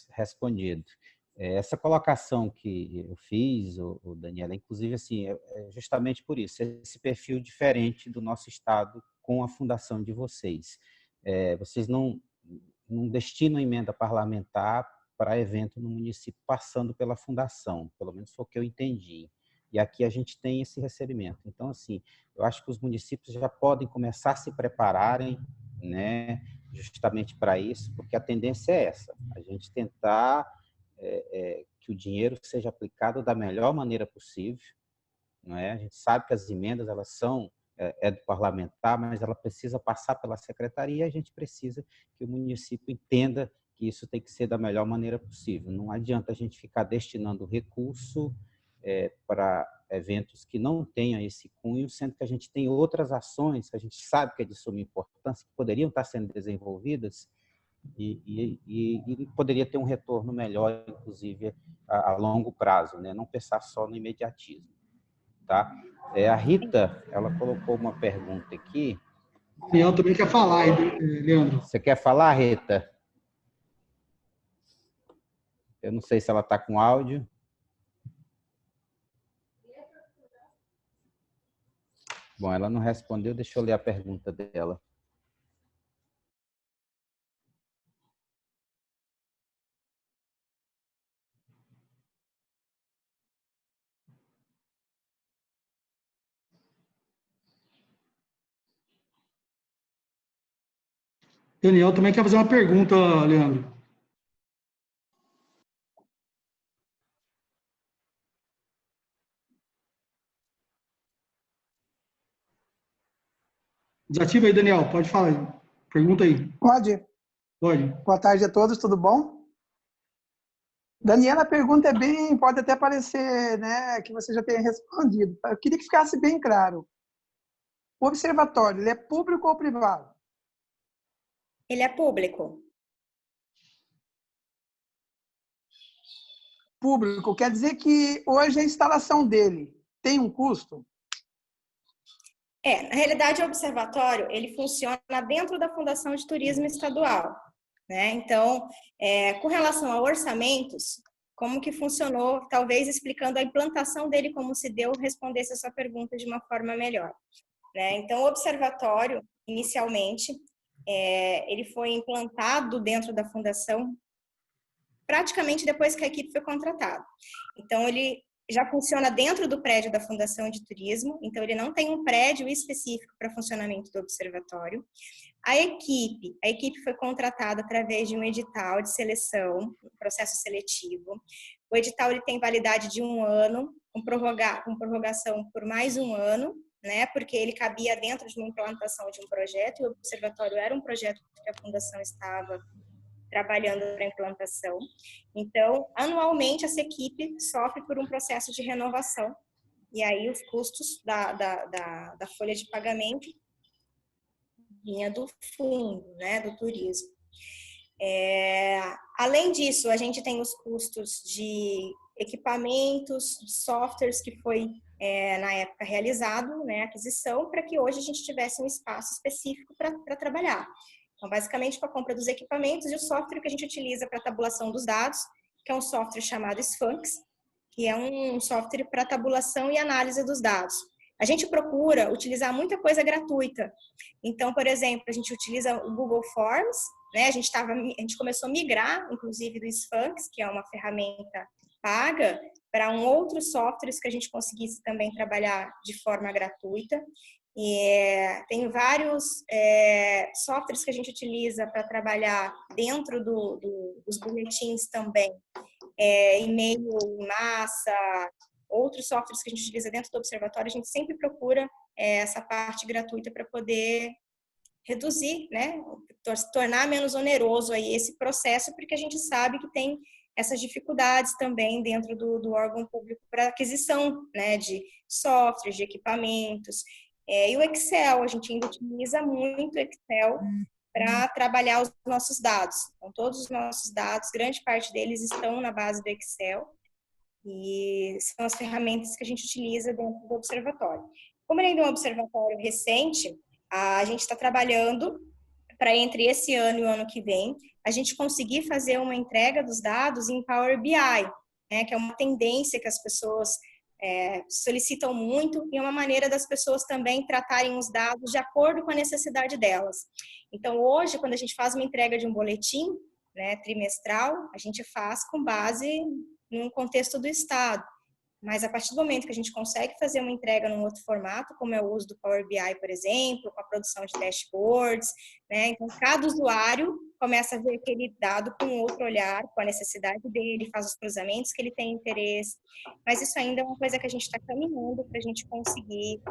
Respondido. Essa colocação que eu fiz, o Daniela, inclusive, assim, é justamente por isso, esse perfil diferente do nosso estado com a fundação de vocês. Vocês não destinam emenda parlamentar para evento no município passando pela fundação, pelo menos foi o que eu entendi. E aqui a gente tem esse recebimento. Então, assim, eu acho que os municípios já podem começar a se prepararem, né, justamente para isso, porque a tendência é essa, a gente tentar que o dinheiro seja aplicado da melhor maneira possível, não é? A gente sabe que as emendas elas são do parlamentar, mas ela precisa passar pela secretaria e a gente precisa que o município entenda que isso tem que ser da melhor maneira possível. Não adianta a gente ficar destinando recurso para eventos que não tenham esse cunho, sendo que a gente tem outras ações que a gente sabe que é de suma importância, que poderiam estar sendo desenvolvidas e poderia ter um retorno melhor, inclusive, a longo prazo, né? Não pensar só no imediatismo. Tá? A Rita, ela colocou uma pergunta aqui. Daniel também quer falar, Leandro. Você quer falar, Rita? Eu não sei se ela está com áudio. Bom, ela não respondeu, deixa eu ler a pergunta dela. Daniel também quer fazer uma pergunta, Leandro. Desativa aí, Daniel. Pode falar aí. Pergunta aí. Pode. Pode. Boa tarde a todos, tudo bom? Daniela, a pergunta é bem, pode até parecer, né, que você já tenha respondido. Eu queria que ficasse bem claro. O observatório, ele é público ou privado? Ele é público. Público, quer dizer que hoje a instalação dele tem um custo? Na realidade, o observatório, ele funciona dentro da Fundação de Turismo Estadual, né? Então, com relação a orçamentos, como que funcionou, talvez explicando a implantação dele, como se deu, respondesse a sua pergunta de uma forma melhor, né? Então, o observatório, inicialmente, ele foi implantado dentro da Fundação praticamente depois que a equipe foi contratada. Então, ele já funciona dentro do prédio da Fundação de Turismo, então ele não tem um prédio específico para funcionamento do observatório. A equipe foi contratada através de um edital de seleção, um processo seletivo. O edital ele tem validade de 1 ano, com prorrogação por mais 1 ano, né, porque ele cabia dentro de uma implantação de um projeto, e o observatório era um projeto que a Fundação estava trabalhando para implantação. Então, anualmente, essa equipe sofre por um processo de renovação, e aí os custos da folha de pagamento vinha do fundo, né, do turismo. Além disso, a gente tem os custos de equipamentos, de softwares que foi, na época, realizado, né, aquisição, para que hoje a gente tivesse um espaço específico para trabalhar. Então, basicamente, com a compra dos equipamentos e o software que a gente utiliza para tabulação dos dados, que é um software chamado Sphinx, que é um software para tabulação e análise dos dados. A gente procura utilizar muita coisa gratuita. Então, por exemplo, a gente utiliza o Google Forms, né? A gente começou a migrar, inclusive, do Sphinx, que é uma ferramenta paga, para outros softwares que a gente conseguisse também trabalhar de forma gratuita. Tem vários softwares que a gente utiliza para trabalhar dentro dos boletins também, e-mail em massa, outros softwares que a gente utiliza dentro do observatório. A gente sempre procura essa parte gratuita para poder reduzir, né, tornar menos oneroso aí esse processo, porque a gente sabe que tem essas dificuldades também dentro do órgão público para aquisição, né, de softwares, de equipamentos. E o Excel, a gente ainda utiliza muito o Excel para trabalhar os nossos dados. Então, todos os nossos dados, grande parte deles estão na base do Excel, e são as ferramentas que a gente utiliza dentro do observatório. Como ele ainda é um observatório recente, a gente está trabalhando para, entre esse ano e o ano que vem, a gente conseguir fazer uma entrega dos dados em Power BI, né, que é uma tendência que as pessoas solicitam muito, e é uma maneira das pessoas também tratarem os dados de acordo com a necessidade delas. Então, hoje, quando a gente faz uma entrega de um boletim, né, trimestral, a gente faz com base num contexto do Estado. Mas a partir do momento que a gente consegue fazer uma entrega num outro formato, como é o uso do Power BI, por exemplo, com a produção de dashboards, né? Então, cada usuário começa a ver aquele dado com outro olhar, com a necessidade dele, faz os cruzamentos que ele tem interesse. Mas isso ainda é uma coisa que a gente está caminhando para a gente conseguir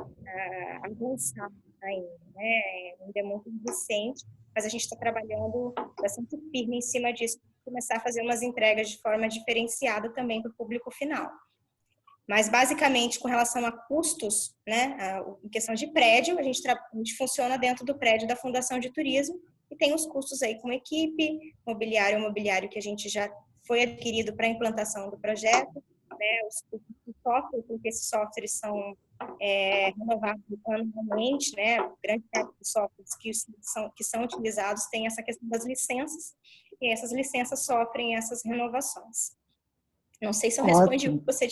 avançar ainda, né? Ainda é muito recente, mas a gente está trabalhando bastante firme em cima disso, começar a fazer umas entregas de forma diferenciada também para o público final. Mas, basicamente, com relação a custos, né, em questão de prédio, a gente funciona dentro do prédio da Fundação de Turismo, e tem os custos aí com equipe, mobiliário que a gente já foi adquirido para a implantação do projeto, né, os custos do software, porque esses softwares são renovados anualmente, né, grande parte dos softwares que são utilizados tem essa questão das licenças, e essas licenças sofrem essas renovações. Não sei se eu respondi o que você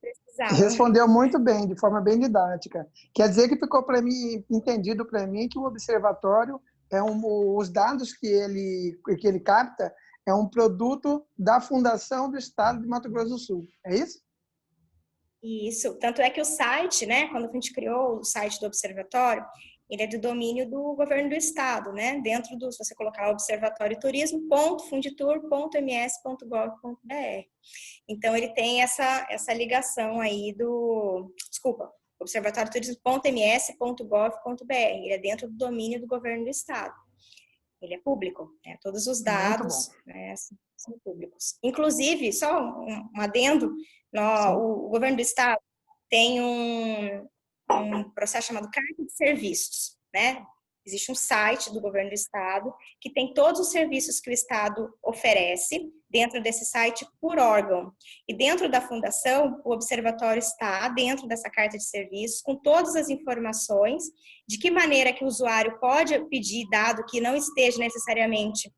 precisava. Respondeu muito bem, de forma bem didática. Quer dizer que ficou para mim entendido para mim que o observatório os dados que ele capta é um produto da Fundação do Estado de Mato Grosso do Sul. É isso? Isso. Tanto é que o site, né, quando a gente criou o site do observatório, ele é do domínio do governo do estado, né? Dentro do, se você colocar observatorioturismo.funditur.ms.gov.br. Então, ele tem essa ligação aí observatorioturismo.ms.gov.br. Ele é dentro do domínio do governo do estado. Ele é público, né? Todos os dados, né, são públicos. Inclusive, só um adendo, o governo do estado tem um processo chamado Carta de Serviços, né? Existe um site do governo do estado que tem todos os serviços que o estado oferece dentro desse site por órgão. E dentro da fundação, o observatório está dentro dessa carta de serviços com todas as informações de que maneira que o usuário pode pedir dado que não esteja necessariamente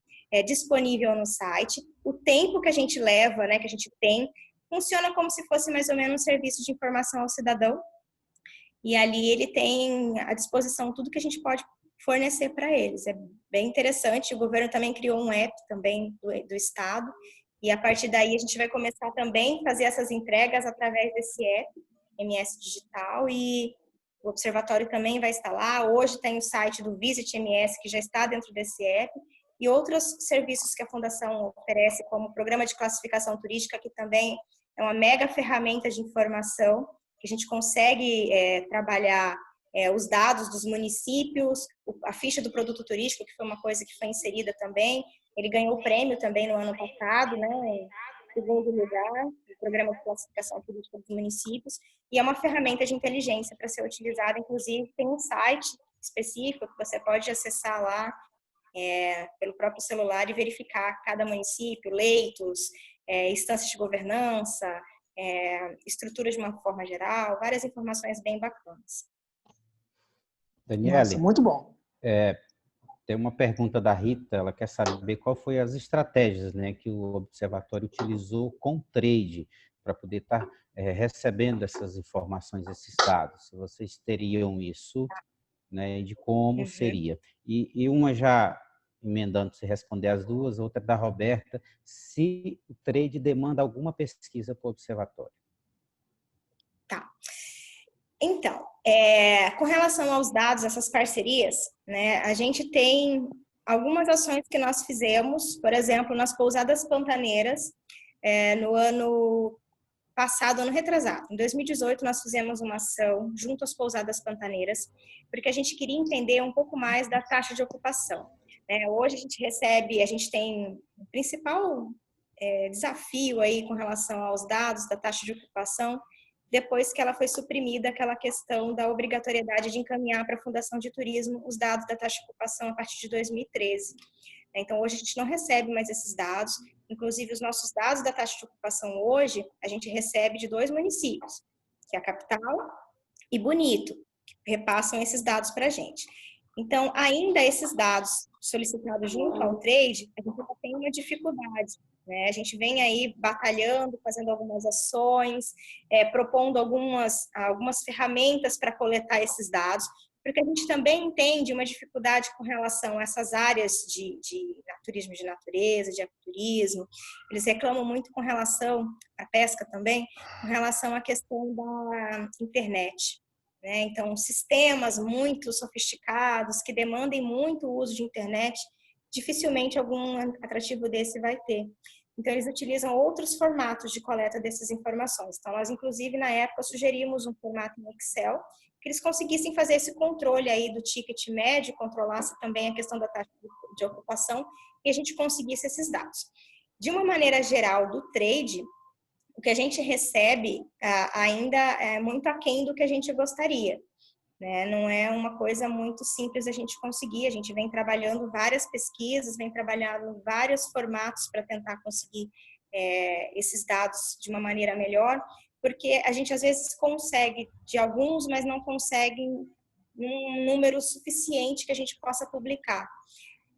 disponível no site, o tempo que a gente leva, né, que a gente tem, funciona como se fosse mais ou menos um serviço de informação ao cidadão. E ali ele tem à disposição tudo que a gente pode fornecer para eles. É bem interessante. O governo também criou um app também do estado, E a partir daí a gente vai começar também a fazer essas entregas através desse app, MS Digital, e o Observatório também vai estar lá. Hoje tem o site do Visit MS, que já está dentro desse app, e outros serviços que a Fundação oferece, como o Programa de Classificação Turística, que também é uma mega ferramenta de informação, que a gente consegue trabalhar os dados dos municípios, a ficha do produto turístico, que foi uma coisa que foi inserida também. Ele ganhou o prêmio também no ano passado, né, em segundo lugar, no Programa de Classificação Turística dos Municípios, e é uma ferramenta de inteligência para ser utilizada. Inclusive, tem um site específico que você pode acessar lá pelo próprio celular e verificar cada município, leitos, instâncias de governança, estrutura de uma forma geral, várias informações bem bacanas. Daniele, Nossa, muito bom. Tem uma pergunta da Rita, ela quer saber qual foi as estratégias, né, que o Observatório utilizou com o trade para poder estar recebendo essas informações, esses dados. Se vocês teriam isso, né, de como seria. E uma já emendando, se responder as duas, outra da Roberta, se o trade demanda alguma pesquisa para o Observatório. Tá. Então, com relação aos dados, essas parcerias, né, a gente tem algumas ações que nós fizemos, por exemplo, nas pousadas pantaneiras, no ano passado, ano retrasado. Em 2018, nós fizemos uma ação junto às pousadas pantaneiras, porque a gente queria entender um pouco mais da taxa de ocupação. Hoje a gente tem o principal desafio aí com relação aos dados da taxa de ocupação, depois que ela foi suprimida aquela questão da obrigatoriedade de encaminhar para a Fundação de Turismo os dados da taxa de ocupação a partir de 2013. Então, hoje a gente não recebe mais esses dados. Inclusive, os nossos dados da taxa de ocupação hoje, a gente recebe de 2 municípios, que é a Capital e Bonito, que repassam esses dados para a gente. Então, ainda esses dados solicitados junto ao trade, a gente ainda tem uma dificuldade, né? A gente vem aí batalhando, fazendo algumas ações, propondo algumas ferramentas para coletar esses dados, porque a gente também entende uma dificuldade com relação a essas áreas de turismo de natureza, de ecoturismo. Eles reclamam muito com relação à pesca também, com relação à questão da internet, né? Então, sistemas muito sofisticados, que demandem muito uso de internet, dificilmente algum atrativo desse vai ter. Então, eles utilizam outros formatos de coleta dessas informações. Então, nós, inclusive, na época, sugerimos um formato em Excel, que eles conseguissem fazer esse controle aí do ticket médio, controlasse também a questão da taxa de ocupação e a gente conseguisse esses dados. De uma maneira geral, do trade, o que a gente recebe ainda é muito aquém do que a gente gostaria, né? Não é uma coisa muito simples a gente conseguir. A gente vem trabalhando várias pesquisas, vem trabalhando vários formatos para tentar conseguir esses dados de uma maneira melhor, porque a gente às vezes consegue de alguns, mas não consegue um número suficiente que a gente possa publicar.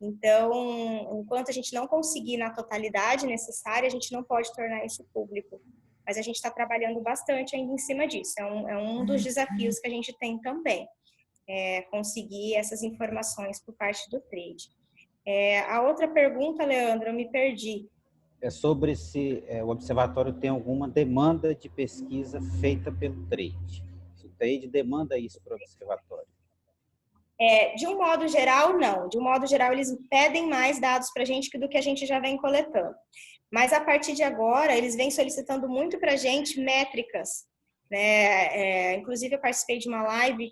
Então, enquanto a gente não conseguir na totalidade necessária, a gente não pode tornar isso público. Mas a gente está trabalhando bastante ainda em cima disso. É um dos desafios que a gente tem também, conseguir essas informações por parte do trade. A outra pergunta, Leandro, eu me perdi. É sobre se o Observatório tem alguma demanda de pesquisa feita pelo trade. Se o trade demanda isso para o Observatório. De um modo geral, não. De um modo geral, eles pedem mais dados para a gente do que a gente já vem coletando. Mas, a partir de agora, eles vêm solicitando muito para a gente métricas, né? Inclusive, eu participei de uma live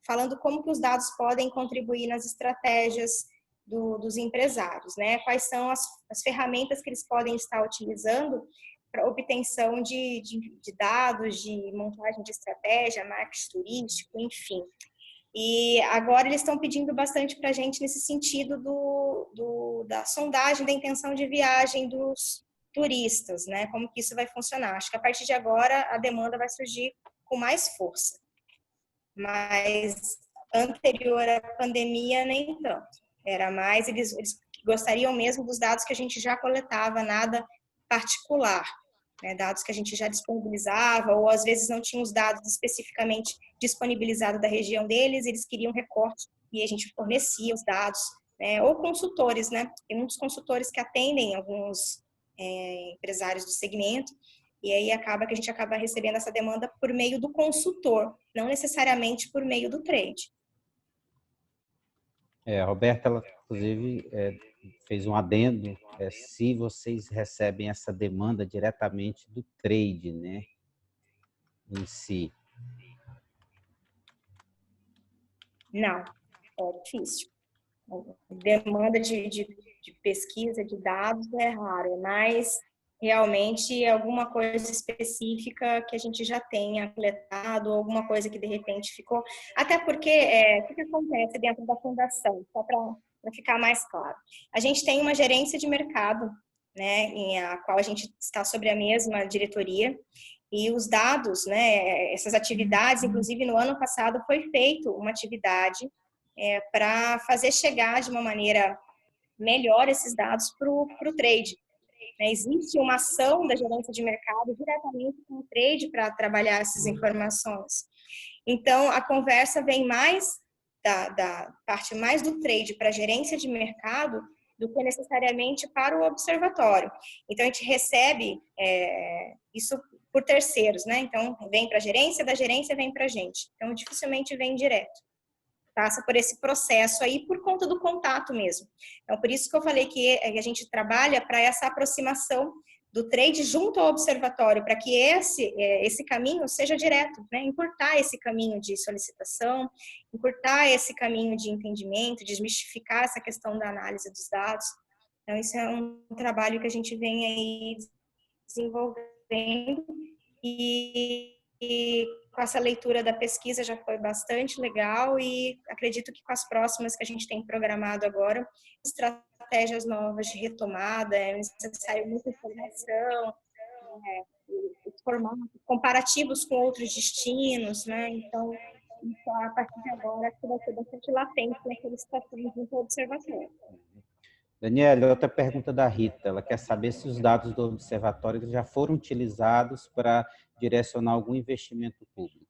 falando como que os dados podem contribuir nas estratégias dos empresários, né? Quais são as ferramentas que eles podem estar utilizando para obtenção de dados, de montagem de estratégia, marketing turístico, enfim. E agora eles estão pedindo bastante para a gente nesse sentido da sondagem da intenção de viagem dos turistas, né? Como que isso vai funcionar. Acho que a partir de agora a demanda vai surgir com mais força. Mas anterior à pandemia, nem tanto. Era mais, eles gostariam mesmo dos dados que a gente já coletava, nada particular. Né, dados que a gente já disponibilizava, ou às vezes não tinha os dados especificamente disponibilizados da região deles, eles queriam recorte e a gente fornecia os dados, né, ou consultores, né? Tem muitos consultores que atendem alguns empresários do segmento, e aí acaba que a gente acaba recebendo essa demanda por meio do consultor, não necessariamente por meio do trade. A Roberta, ela, inclusive, fez um adendo, se vocês recebem essa demanda diretamente do trade, né, em si. Não, é difícil. Demanda de pesquisa, de dados é raro, mas realmente alguma coisa específica que a gente já tenha coletado, alguma coisa que de repente ficou. Até porque, o que acontece dentro da fundação? Só para ficar mais claro. A gente tem uma gerência de mercado, né, em a qual a gente está sobre a mesma diretoria, e os dados, né, essas atividades, inclusive no ano passado foi feita uma atividade para fazer chegar de uma maneira melhor esses dados para o trade. Existe uma ação da gerência de mercado diretamente com o trade para trabalhar essas informações. Então, a conversa vem mais da parte mais do trade para a gerência de mercado do que necessariamente para o observatório. Então, a gente recebe isso por terceiros, né? Então, vem para a gerência, da gerência vem para a gente. Então, dificilmente vem direto. Passa por esse processo aí por conta do contato mesmo. Então, por isso que eu falei que a gente trabalha para essa aproximação do trade junto ao observatório, para que esse caminho seja direto, né? Encurtar esse caminho de solicitação, encurtar esse caminho de entendimento, desmistificar essa questão da análise dos dados. Então, isso é um trabalho que a gente vem aí desenvolvendo e com essa leitura da pesquisa já foi bastante legal e acredito que com as próximas que a gente tem programado agora, estratégias novas de retomada, é necessário muita informação, comparativos com outros destinos, né? Então, a partir de agora, acho que vai ser bastante latente naqueles estações junto ao observatório. Daniela, outra pergunta da Rita. Ela quer saber se os dados do observatório já foram utilizados para direcionar algum investimento público.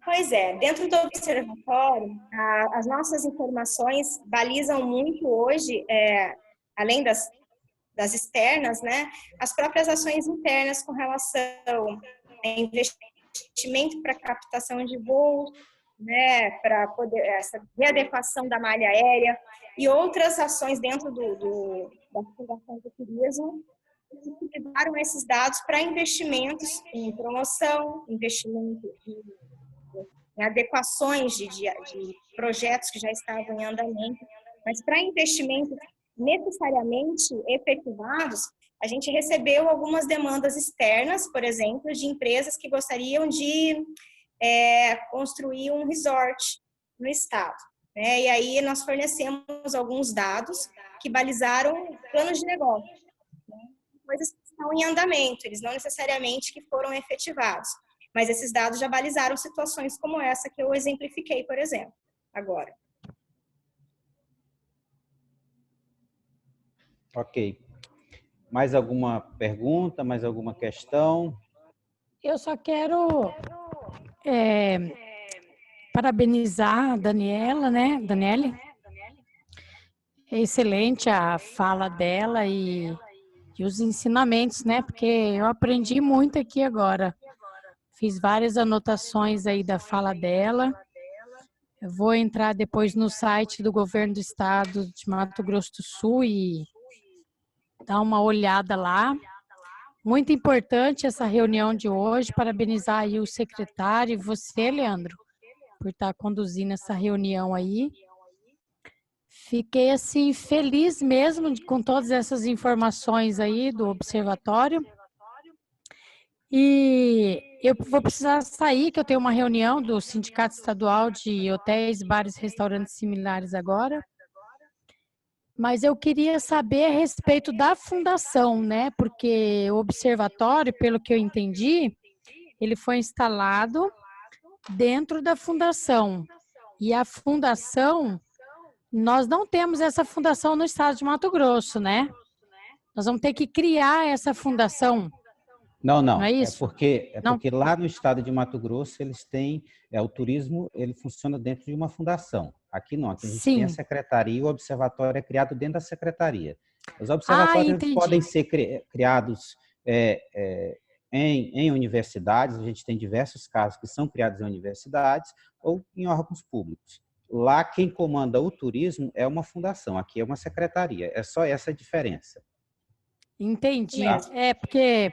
Pois é, dentro do observatório, as nossas informações balizam muito hoje, além das externas, né, as próprias ações internas com relação a investimento para captação de voos, né, para poder essa readequação da malha aérea e outras ações dentro da Fundação do Turismo que utilizaram esses dados para investimentos em promoção, investimento em adequações de projetos que já estavam em andamento, mas para investimentos necessariamente efetivados, a gente recebeu algumas demandas externas, por exemplo, de empresas que gostariam de construir um resort no estado. Né? E aí nós fornecemos alguns dados que balizaram planos de negócio, né? Coisas que estão em andamento, eles não necessariamente que foram efetivados, mas esses dados já balizaram situações como essa que eu exemplifiquei, por exemplo, agora. Ok. Mais alguma pergunta, mais alguma questão? Eu só quero parabenizar a Daniela, né? Daniele. É excelente a fala dela e os ensinamentos, né? Porque eu aprendi muito aqui agora. Fiz várias anotações aí da fala dela. Eu vou entrar depois no site do Governo do Estado de Mato Grosso do Sul e dar uma olhada lá. Muito importante essa reunião de hoje. Parabenizar aí o secretário e você, Leandro, por estar conduzindo essa reunião aí. Fiquei assim feliz mesmo com todas essas informações aí do observatório. E eu vou precisar sair, que eu tenho uma reunião do Sindicato Estadual de Hotéis, Bares e Restaurantes Similares agora. Mas eu queria saber a respeito da fundação, né? Porque o observatório, pelo que eu entendi, ele foi instalado dentro da fundação. E a fundação, nós não temos essa fundação no estado de Mato Grosso, né? Nós vamos ter que criar essa fundação. Não. Não é isso? Porque lá no estado de Mato Grosso, eles têm, o turismo, ele funciona dentro de uma fundação. Aqui não, aqui a gente Sim. tem a secretaria e o observatório é criado dentro da secretaria. Os observatórios podem ser criados em universidades, a gente tem diversos casos que são criados em universidades ou em órgãos públicos. Lá, quem comanda o turismo é uma fundação, aqui é uma secretaria, é só essa a diferença. Entendi. Porque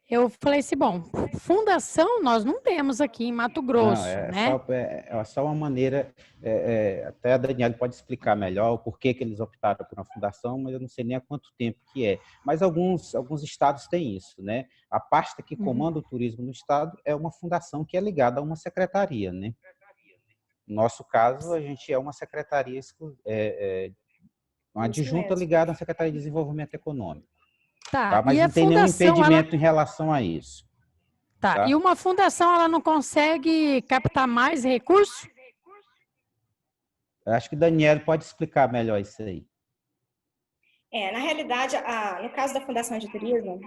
eu falei assim, bom, fundação nós não temos aqui em Mato Grosso, né? É só uma maneira, até a Daniela pode explicar melhor o porquê que eles optaram por uma fundação, mas eu não sei nem há quanto tempo que é. Mas alguns estados têm isso, né? A pasta que comanda o turismo no estado é uma fundação que é ligada a uma secretaria, né? No nosso caso, a gente é uma secretaria, uma adjunta ligada à Secretaria de Desenvolvimento Econômico. Tá, mas não tem nenhum impedimento em relação a isso. Tá, e uma fundação, ela não consegue captar mais recursos? Eu acho que o Daniel pode explicar melhor isso aí. Na realidade, no caso da Fundação de Turismo,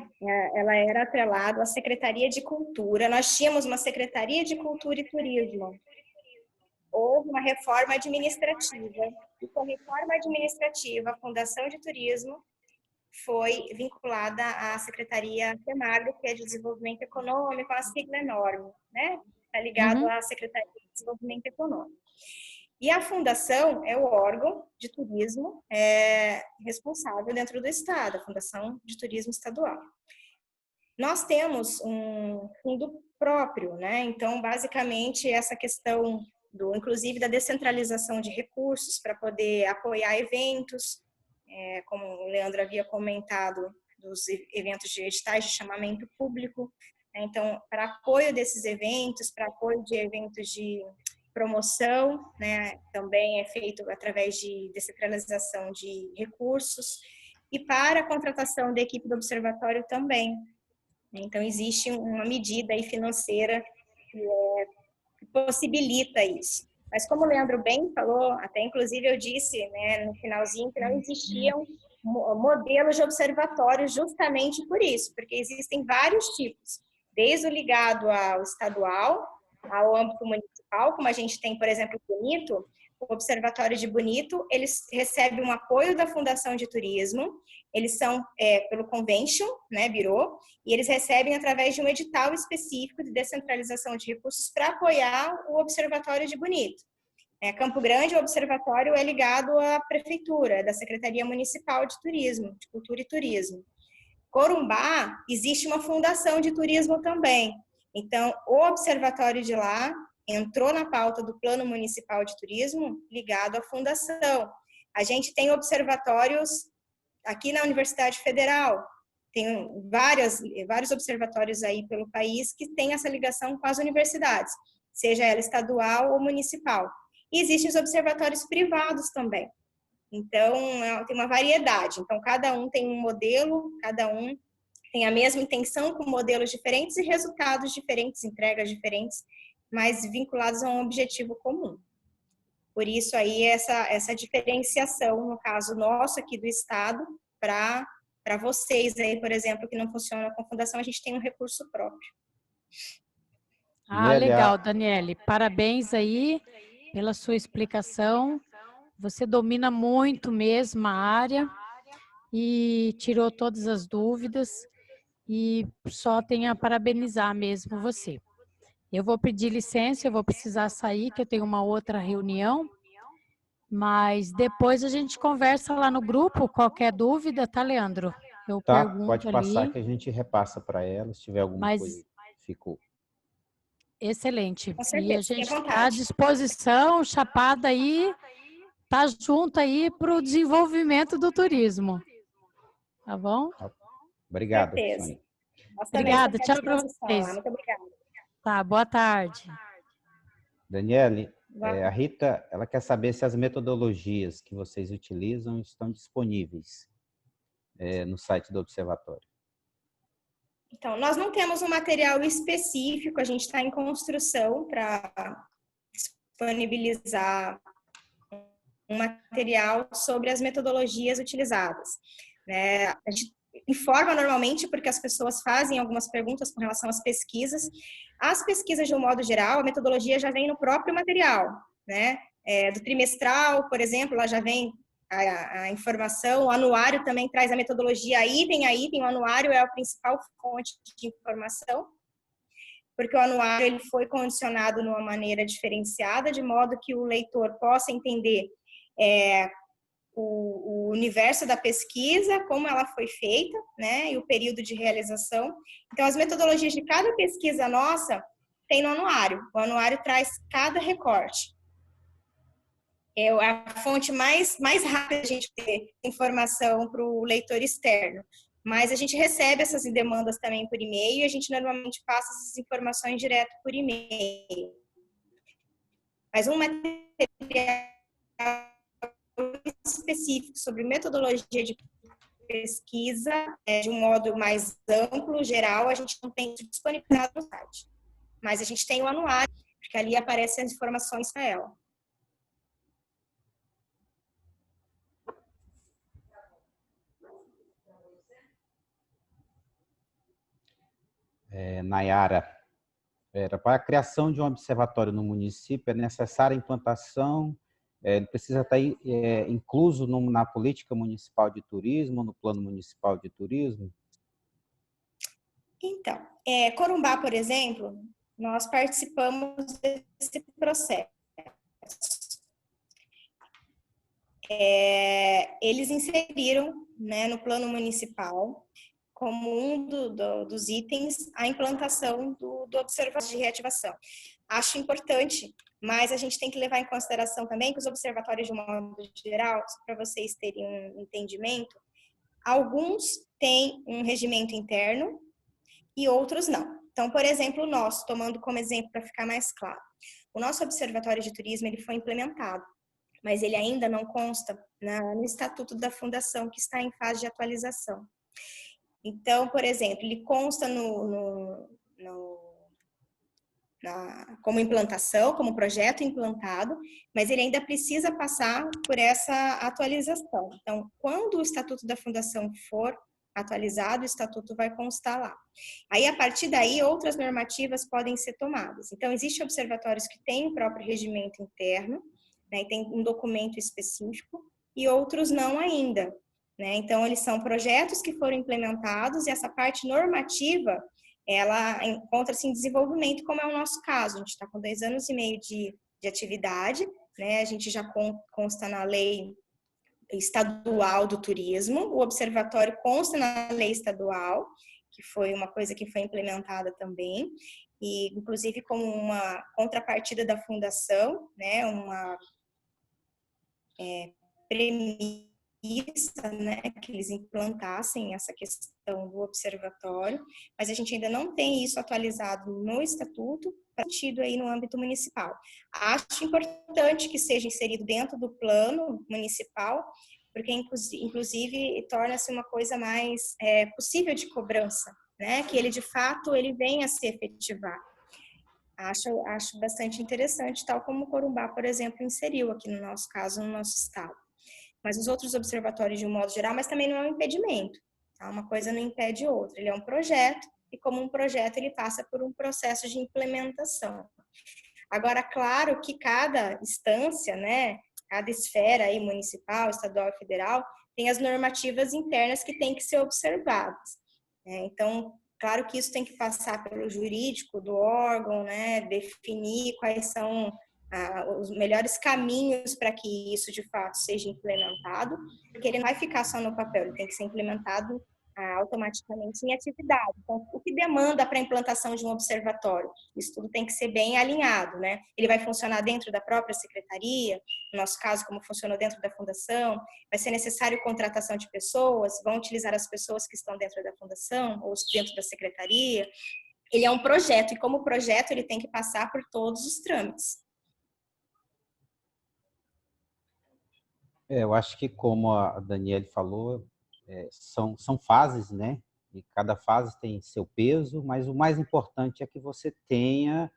ela era atrelada à Secretaria de Cultura. Nós tínhamos uma Secretaria de Cultura e Turismo. Houve uma reforma administrativa. E com a reforma administrativa, a Fundação de Turismo foi vinculada à Secretaria FEMAGRE, que é de Desenvolvimento Econômico, a sigla enorme, né? Está ligado à Secretaria de Desenvolvimento Econômico. E a Fundação é o órgão de turismo responsável dentro do Estado, a Fundação de Turismo Estadual. Nós temos um fundo próprio, né? Então, basicamente, essa questão inclusive da descentralização de recursos para poder apoiar eventos, como o Leandro havia comentado, dos eventos de editais de chamamento público. Então, para apoio desses eventos, para apoio de eventos de promoção, né, também é feito através de descentralização de recursos, e para a contratação da equipe do observatório também. Então, existe uma medida aí financeira que possibilita isso. Mas como o Leandro bem falou, até inclusive eu disse, né, no finalzinho, que não existiam modelos de observatório justamente por isso, porque existem vários tipos, desde o ligado ao estadual, ao âmbito municipal, como a gente tem, por exemplo, Bonito, o Observatório de Bonito, eles recebem um apoio da Fundação de Turismo, eles são pelo Convention, né, Bureau, e eles recebem através de um edital específico de descentralização de recursos para apoiar o Observatório de Bonito. Campo Grande, o observatório é ligado à prefeitura, da Secretaria Municipal de Turismo, de Cultura e Turismo. Corumbá, existe uma fundação de turismo também. Então, o observatório de lá entrou na pauta do Plano Municipal de Turismo ligado à fundação. A gente tem observatórios aqui na Universidade Federal, tem vários observatórios aí pelo país que têm essa ligação com as universidades, seja ela estadual ou municipal. E existem os observatórios privados também. Então, tem uma variedade. Então, cada um tem um modelo, cada um tem a mesma intenção com modelos diferentes e resultados diferentes, entregas diferentes, mas vinculados a um objetivo comum. Por isso aí essa diferenciação, no caso nosso aqui do Estado, para vocês aí, por exemplo, que não funciona com fundação, a gente tem um recurso próprio. Legal, Daniele. Parabéns aí pela sua explicação. Você domina muito mesmo a área e tirou todas as dúvidas e só tenho a parabenizar mesmo você. Eu vou pedir licença, eu vou precisar sair, que eu tenho uma outra reunião, mas depois a gente conversa lá no grupo, qualquer dúvida, tá, Leandro? Eu pergunto pode passar ali, que a gente repassa para ela, se tiver alguma coisa que ficou. Excelente. Com certeza, E a gente fique à está à vontade. disposição, Chapada aí, tá junto aí para o desenvolvimento do turismo. Tá bom? Obrigado, Sônia. Obrigada, tchau para vocês. Muito obrigada. Tá, boa tarde. Daniele, a Rita, ela quer saber se as metodologias que vocês utilizam estão disponíveis no site do Observatório. Então, nós não temos um material específico, a gente está em construção para disponibilizar um material sobre as metodologias utilizadas. A gente informa normalmente porque as pessoas fazem algumas perguntas com relação às pesquisas. As pesquisas, de um modo geral, a metodologia já vem no próprio material, né? do trimestral, por exemplo, lá já vem a informação, o anuário também traz a metodologia item a item, o anuário é a principal fonte de informação, porque o anuário ele foi condicionado de uma maneira diferenciada, de modo que o leitor possa entender o universo da pesquisa, como ela foi feita, né, e o período de realização. Então, as metodologias de cada pesquisa nossa tem no anuário. O anuário traz cada recorte. É a fonte mais rápida de a gente ter informação para o leitor externo. Mas a gente recebe essas demandas também por e-mail e a gente normalmente passa essas informações direto por e-mail. Mas um material específico sobre metodologia de pesquisa, de um modo mais amplo, geral, a gente não tem disponibilizado no site. Mas a gente tem o anuário, porque ali aparecem as informações para ela. Nayara, para a criação de um observatório no município é necessária a implantação, ele precisa estar incluso na política municipal de turismo, no plano municipal de turismo? Então, Corumbá, por exemplo, nós participamos desse processo. Eles inseriram, né, no plano municipal, como um dos itens, a implantação do observatório de reativação. Acho importante, mas a gente tem que levar em consideração também que os observatórios, de um modo geral, para vocês terem um entendimento, alguns têm um regimento interno e outros não. Então, por exemplo, o nosso, tomando como exemplo para ficar mais claro, o nosso observatório de turismo ele foi implementado, mas ele ainda não consta no estatuto da fundação, que está em fase de atualização. Então, por exemplo, ele consta como implantação, como projeto implantado, mas ele ainda precisa passar por essa atualização. Então, quando o estatuto da fundação for atualizado, o estatuto vai constar lá. Aí, a partir daí, outras normativas podem ser tomadas. Então, existem observatórios que têm o próprio regimento interno, né, e tem um documento específico, e outros não ainda. Né? Então, eles são projetos que foram implementados e essa parte normativa, ela encontra-se em desenvolvimento, como é o nosso caso. A gente está com 2 anos e meio de atividade, né? A gente já consta na lei estadual do turismo, o observatório consta na lei estadual, que foi uma coisa que foi implementada também, e inclusive como uma contrapartida da fundação, né? Uma premissa, né, que eles implantassem essa questão do observatório, mas a gente ainda não tem isso atualizado no estatuto, partido aí no âmbito municipal. Acho importante que seja inserido dentro do plano municipal, porque inclusive torna-se uma coisa mais possível de cobrança, né, que ele de fato ele venha a se efetivar. Acho bastante interessante, tal como o Corumbá, por exemplo, inseriu aqui no nosso caso, no nosso estado. Mas os outros observatórios de um modo geral, mas também não é um impedimento. Tá? Uma coisa não impede outra. Ele é um projeto e como um projeto ele passa por um processo de implementação. Agora, claro que cada instância, né, cada esfera aí, municipal, estadual e federal, tem as normativas internas que têm que ser observadas. Né? Então, claro que isso tem que passar pelo jurídico do órgão, né, definir quais são os melhores caminhos para que isso de fato seja implementado, porque ele não vai ficar só no papel, ele tem que ser implementado automaticamente em atividade. Então, o que demanda para a implantação de um observatório? Isso tudo tem que ser bem alinhado, né? Ele vai funcionar dentro da própria secretaria, no nosso caso, como funcionou dentro da fundação, vai ser necessário contratação de pessoas, vão utilizar as pessoas que estão dentro da fundação ou dentro da secretaria. Ele é um projeto, e como projeto ele tem que passar por todos os trâmites. Eu acho que, como a Daniele falou, são fases, né? E cada fase tem seu peso, mas o mais importante é que você tenha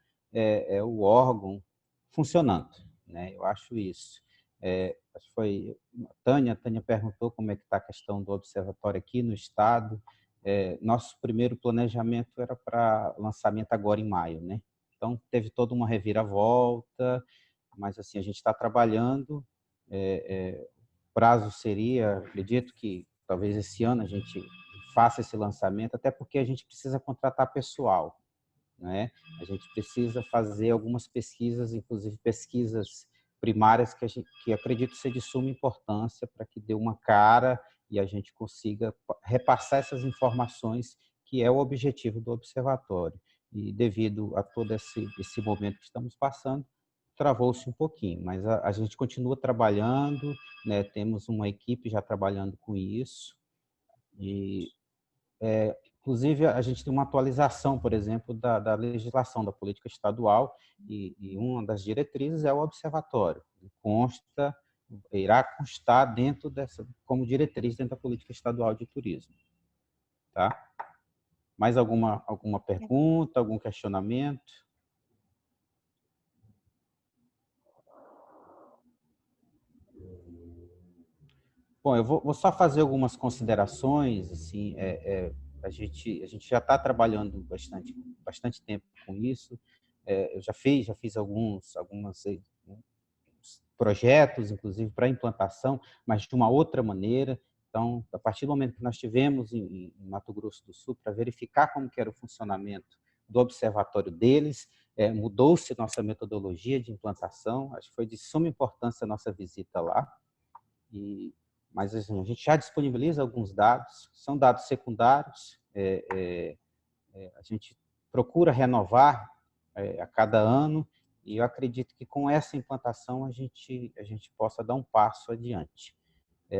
o órgão funcionando, né? Eu acho isso. Acho que foi a Tânia perguntou como é que está a questão do observatório aqui no estado. Nosso primeiro planejamento era para lançamento agora em maio, né? Então, teve toda uma reviravolta, mas assim, a gente está trabalhando, o prazo seria, acredito que talvez esse ano a gente faça esse lançamento, até porque a gente precisa contratar pessoal, né? A gente precisa fazer algumas pesquisas, inclusive pesquisas primárias que acredito ser de suma importância para que dê uma cara e a gente consiga repassar essas informações, que é o objetivo do observatório. E devido a todo esse momento que estamos passando, travou-se um pouquinho, mas a gente continua trabalhando, né? Temos uma equipe já trabalhando com isso e inclusive, a gente tem uma atualização, por exemplo, da legislação, da política estadual, e uma das diretrizes é o observatório. Irá constar dentro como diretriz dentro da política estadual de turismo. Tá? Mais alguma pergunta, algum questionamento? Bom, eu vou só fazer algumas considerações, assim, a gente já está trabalhando bastante tempo com isso. Eu já fiz alguns projetos, inclusive para implantação, mas de uma outra maneira. Então, a partir do momento que nós tivemos em Mato Grosso do Sul para verificar como que era o funcionamento do observatório deles, mudou-se nossa metodologia de implantação. Acho que foi de suma importância a nossa visita lá. Mas assim, a gente já disponibiliza alguns dados, são dados secundários, a gente procura renovar a cada ano, e eu acredito que com essa implantação a gente possa dar um passo adiante.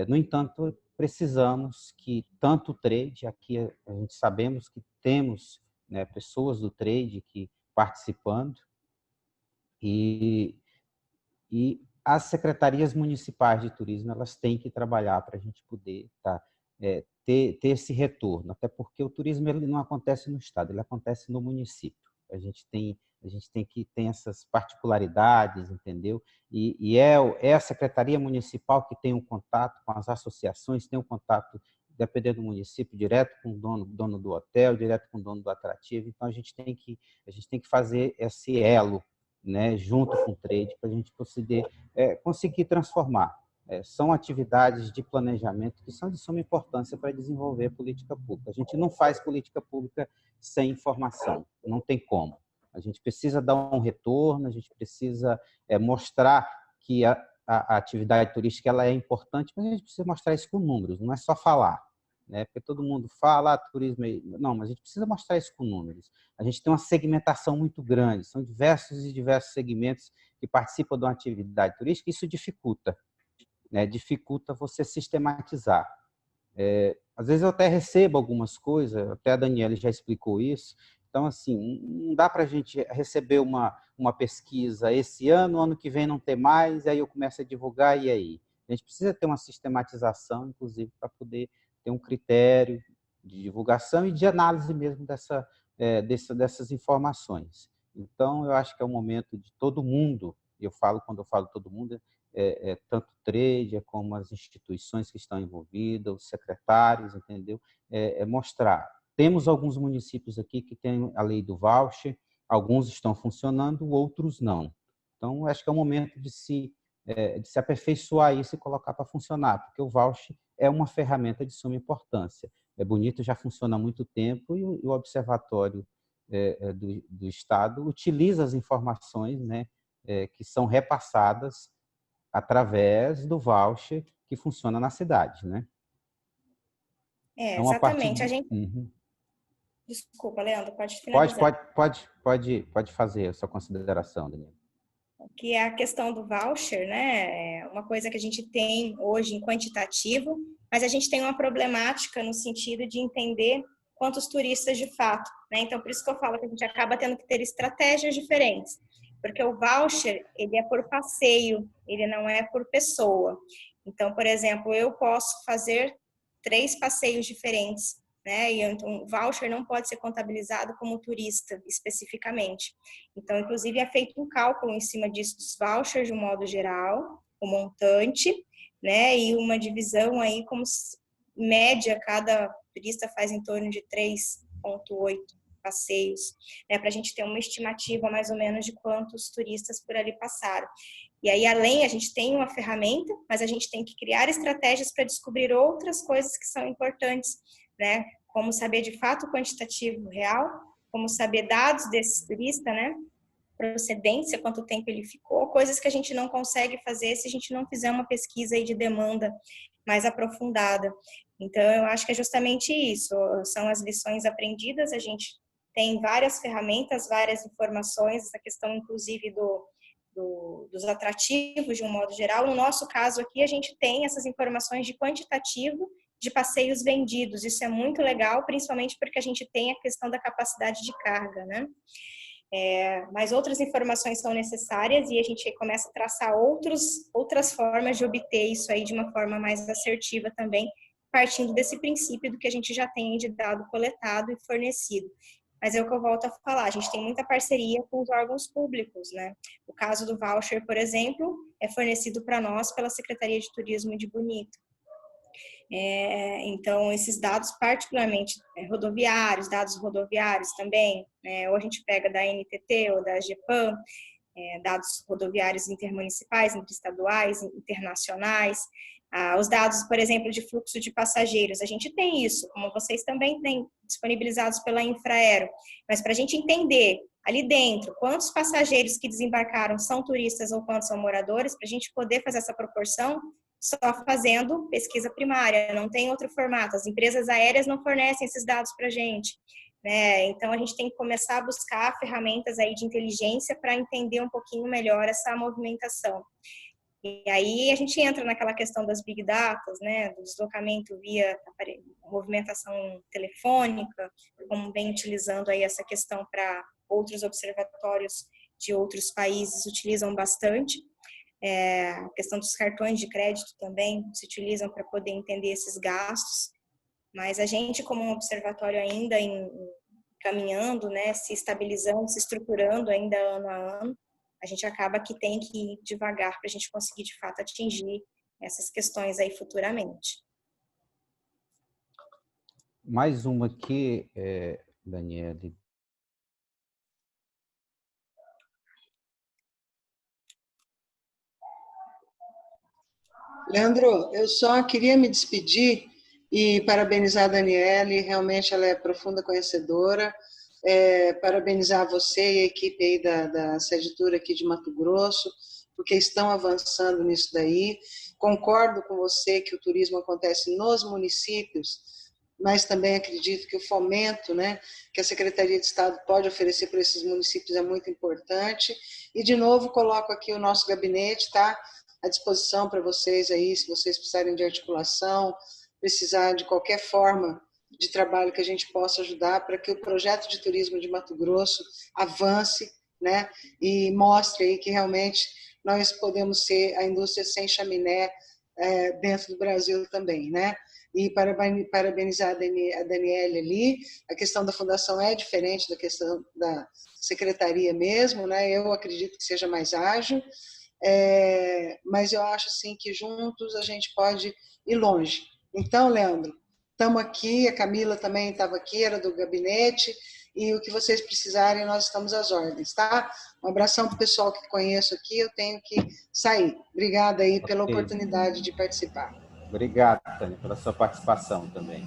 No entanto, precisamos que tanto o trade, aqui a gente sabemos que temos, né, pessoas do trade que participando, e as secretarias municipais de turismo, elas têm que trabalhar para a gente poder ter esse retorno, até porque o turismo ele não acontece no estado, ele acontece no município. A gente tem que ter essas particularidades, entendeu? E é a secretaria municipal que tem um contato com as associações, tem um contato, dependendo do município, direto com o dono do hotel, direto com o dono do atrativo. Então a gente tem que fazer esse elo, né, junto com o trade, para a gente conseguir transformar. São atividades de planejamento que são de suma importância para desenvolver política pública. A gente não faz política pública sem informação, não tem como. A gente precisa dar um retorno, a gente precisa mostrar que a atividade turística ela é importante, mas a gente precisa mostrar isso com números, não é só falar. Né? Porque todo mundo fala, turismo... Não, mas a gente precisa mostrar isso com números. A gente tem uma segmentação muito grande, são diversos segmentos que participam de uma atividade turística, e isso dificulta, né? Dificulta você sistematizar. Às vezes eu até recebo algumas coisas, até a Daniela já explicou isso, então, assim, não dá para a gente receber uma pesquisa esse ano que vem não ter mais, e aí eu começo a divulgar, e aí? A gente precisa ter uma sistematização, inclusive, para poder ter um critério de divulgação e de análise mesmo dessas informações. Então, eu acho que é o momento de todo mundo, e quando eu falo todo mundo, tanto o trade como as instituições que estão envolvidas, os secretários, entendeu? Mostrar. Temos alguns municípios aqui que têm a lei do voucher, alguns estão funcionando, outros não. Então, acho que é o momento de se aperfeiçoar isso e colocar para funcionar, porque o voucher é uma ferramenta de suma importância. É bonito, já funciona há muito tempo, e o Observatório do Estado utiliza as informações, né, que são repassadas através do voucher que funciona na cidade, né? Exatamente. A gente... Uhum. Desculpa, Leandro, pode finalizar. Pode fazer a sua consideração, Daniela. Que é a questão do voucher, né? É uma coisa que a gente tem hoje em quantitativo, mas a gente tem uma problemática no sentido de entender quantos turistas de fato, né? Então, por isso que eu falo que a gente acaba tendo que ter estratégias diferentes, porque o voucher, ele é por passeio, ele não é por pessoa. Então, por exemplo, eu posso fazer 3 passeios diferentes, né? E então o voucher não pode ser contabilizado como turista especificamente. Então, inclusive, é feito um cálculo em cima disso dos vouchers de um modo geral, o montante, né? E uma divisão aí como média, cada turista faz em torno de 3,8 passeios, né, para a gente ter uma estimativa mais ou menos de quantos turistas por ali passaram. E aí, além, a gente tem uma ferramenta, mas a gente tem que criar estratégias para descobrir outras coisas que são importantes, né? Como saber de fato o quantitativo real, como saber dados desse turista, né? Procedência, quanto tempo ele ficou, coisas que a gente não consegue fazer se a gente não fizer uma pesquisa aí de demanda mais aprofundada. Então, eu acho que é justamente isso, são as lições aprendidas, a gente tem várias ferramentas, várias informações, essa questão, inclusive, dos atrativos, de um modo geral. No nosso caso aqui, a gente tem essas informações de quantitativo de passeios vendidos. Isso é muito legal, principalmente porque a gente tem a questão da capacidade de carga, né? Mas outras informações são necessárias e a gente começa a traçar outras formas de obter isso aí de uma forma mais assertiva também, partindo desse princípio do que a gente já tem de dado coletado e fornecido. Mas é o que eu volto a falar, a gente tem muita parceria com os órgãos públicos, né? O caso do voucher, por exemplo, é fornecido para nós pela Secretaria de Turismo de Bonito. Então, esses dados, particularmente rodoviários, dados rodoviários também, ou a gente pega da NTT ou da GEPAM, dados rodoviários intermunicipais, interestaduais, internacionais, os dados, por exemplo, de fluxo de passageiros, a gente tem isso, como vocês também têm disponibilizados pela Infraero, mas para a gente entender ali dentro quantos passageiros que desembarcaram são turistas ou quantos são moradores, para a gente poder fazer essa proporção, só fazendo pesquisa primária, não tem outro formato, as empresas aéreas não fornecem esses dados para a gente, né? Então a gente tem que começar a buscar ferramentas aí de inteligência para entender um pouquinho melhor essa movimentação. E aí a gente entra naquela questão das big data, né, do deslocamento via movimentação telefônica, como vem utilizando aí essa questão para outros observatórios de outros países utilizam bastante. A questão dos cartões de crédito também se utilizam para poder entender esses gastos. Mas a gente, como um observatório ainda caminhando, né, se estabilizando, se estruturando ainda ano a ano, a gente acaba que tem que ir devagar para a gente conseguir, de fato, atingir essas questões aí futuramente. Mais uma aqui, Daniele. Leandro, eu só queria me despedir e parabenizar a Daniele, realmente ela é profunda conhecedora, parabenizar você e a equipe aí da Seditura aqui de Mato Grosso, porque estão avançando nisso daí. Concordo com você que o turismo acontece nos municípios, mas também acredito que o fomento, né, que a Secretaria de Estado pode oferecer para esses municípios é muito importante. E, de novo, coloco aqui o nosso gabinete, tá? À disposição para vocês aí, se vocês precisarem de articulação, precisar de qualquer forma de trabalho que a gente possa ajudar para que o projeto de turismo de Mato Grosso avance, né, e mostre aí que realmente nós podemos ser a indústria sem chaminé dentro do Brasil também, né? E parabenizar a Daniele ali. A questão da fundação é diferente da questão da secretaria mesmo, né? Eu acredito que seja mais ágil, mas eu acho assim que juntos a gente pode ir longe. Então, Leandro, estamos aqui, a Camila também estava aqui, era do gabinete, e o que vocês precisarem, nós estamos às ordens, tá? Um abração para o pessoal que conheço aqui, eu tenho que sair. Obrigada aí pela oportunidade de participar. Obrigado, Tânia, pela sua participação também.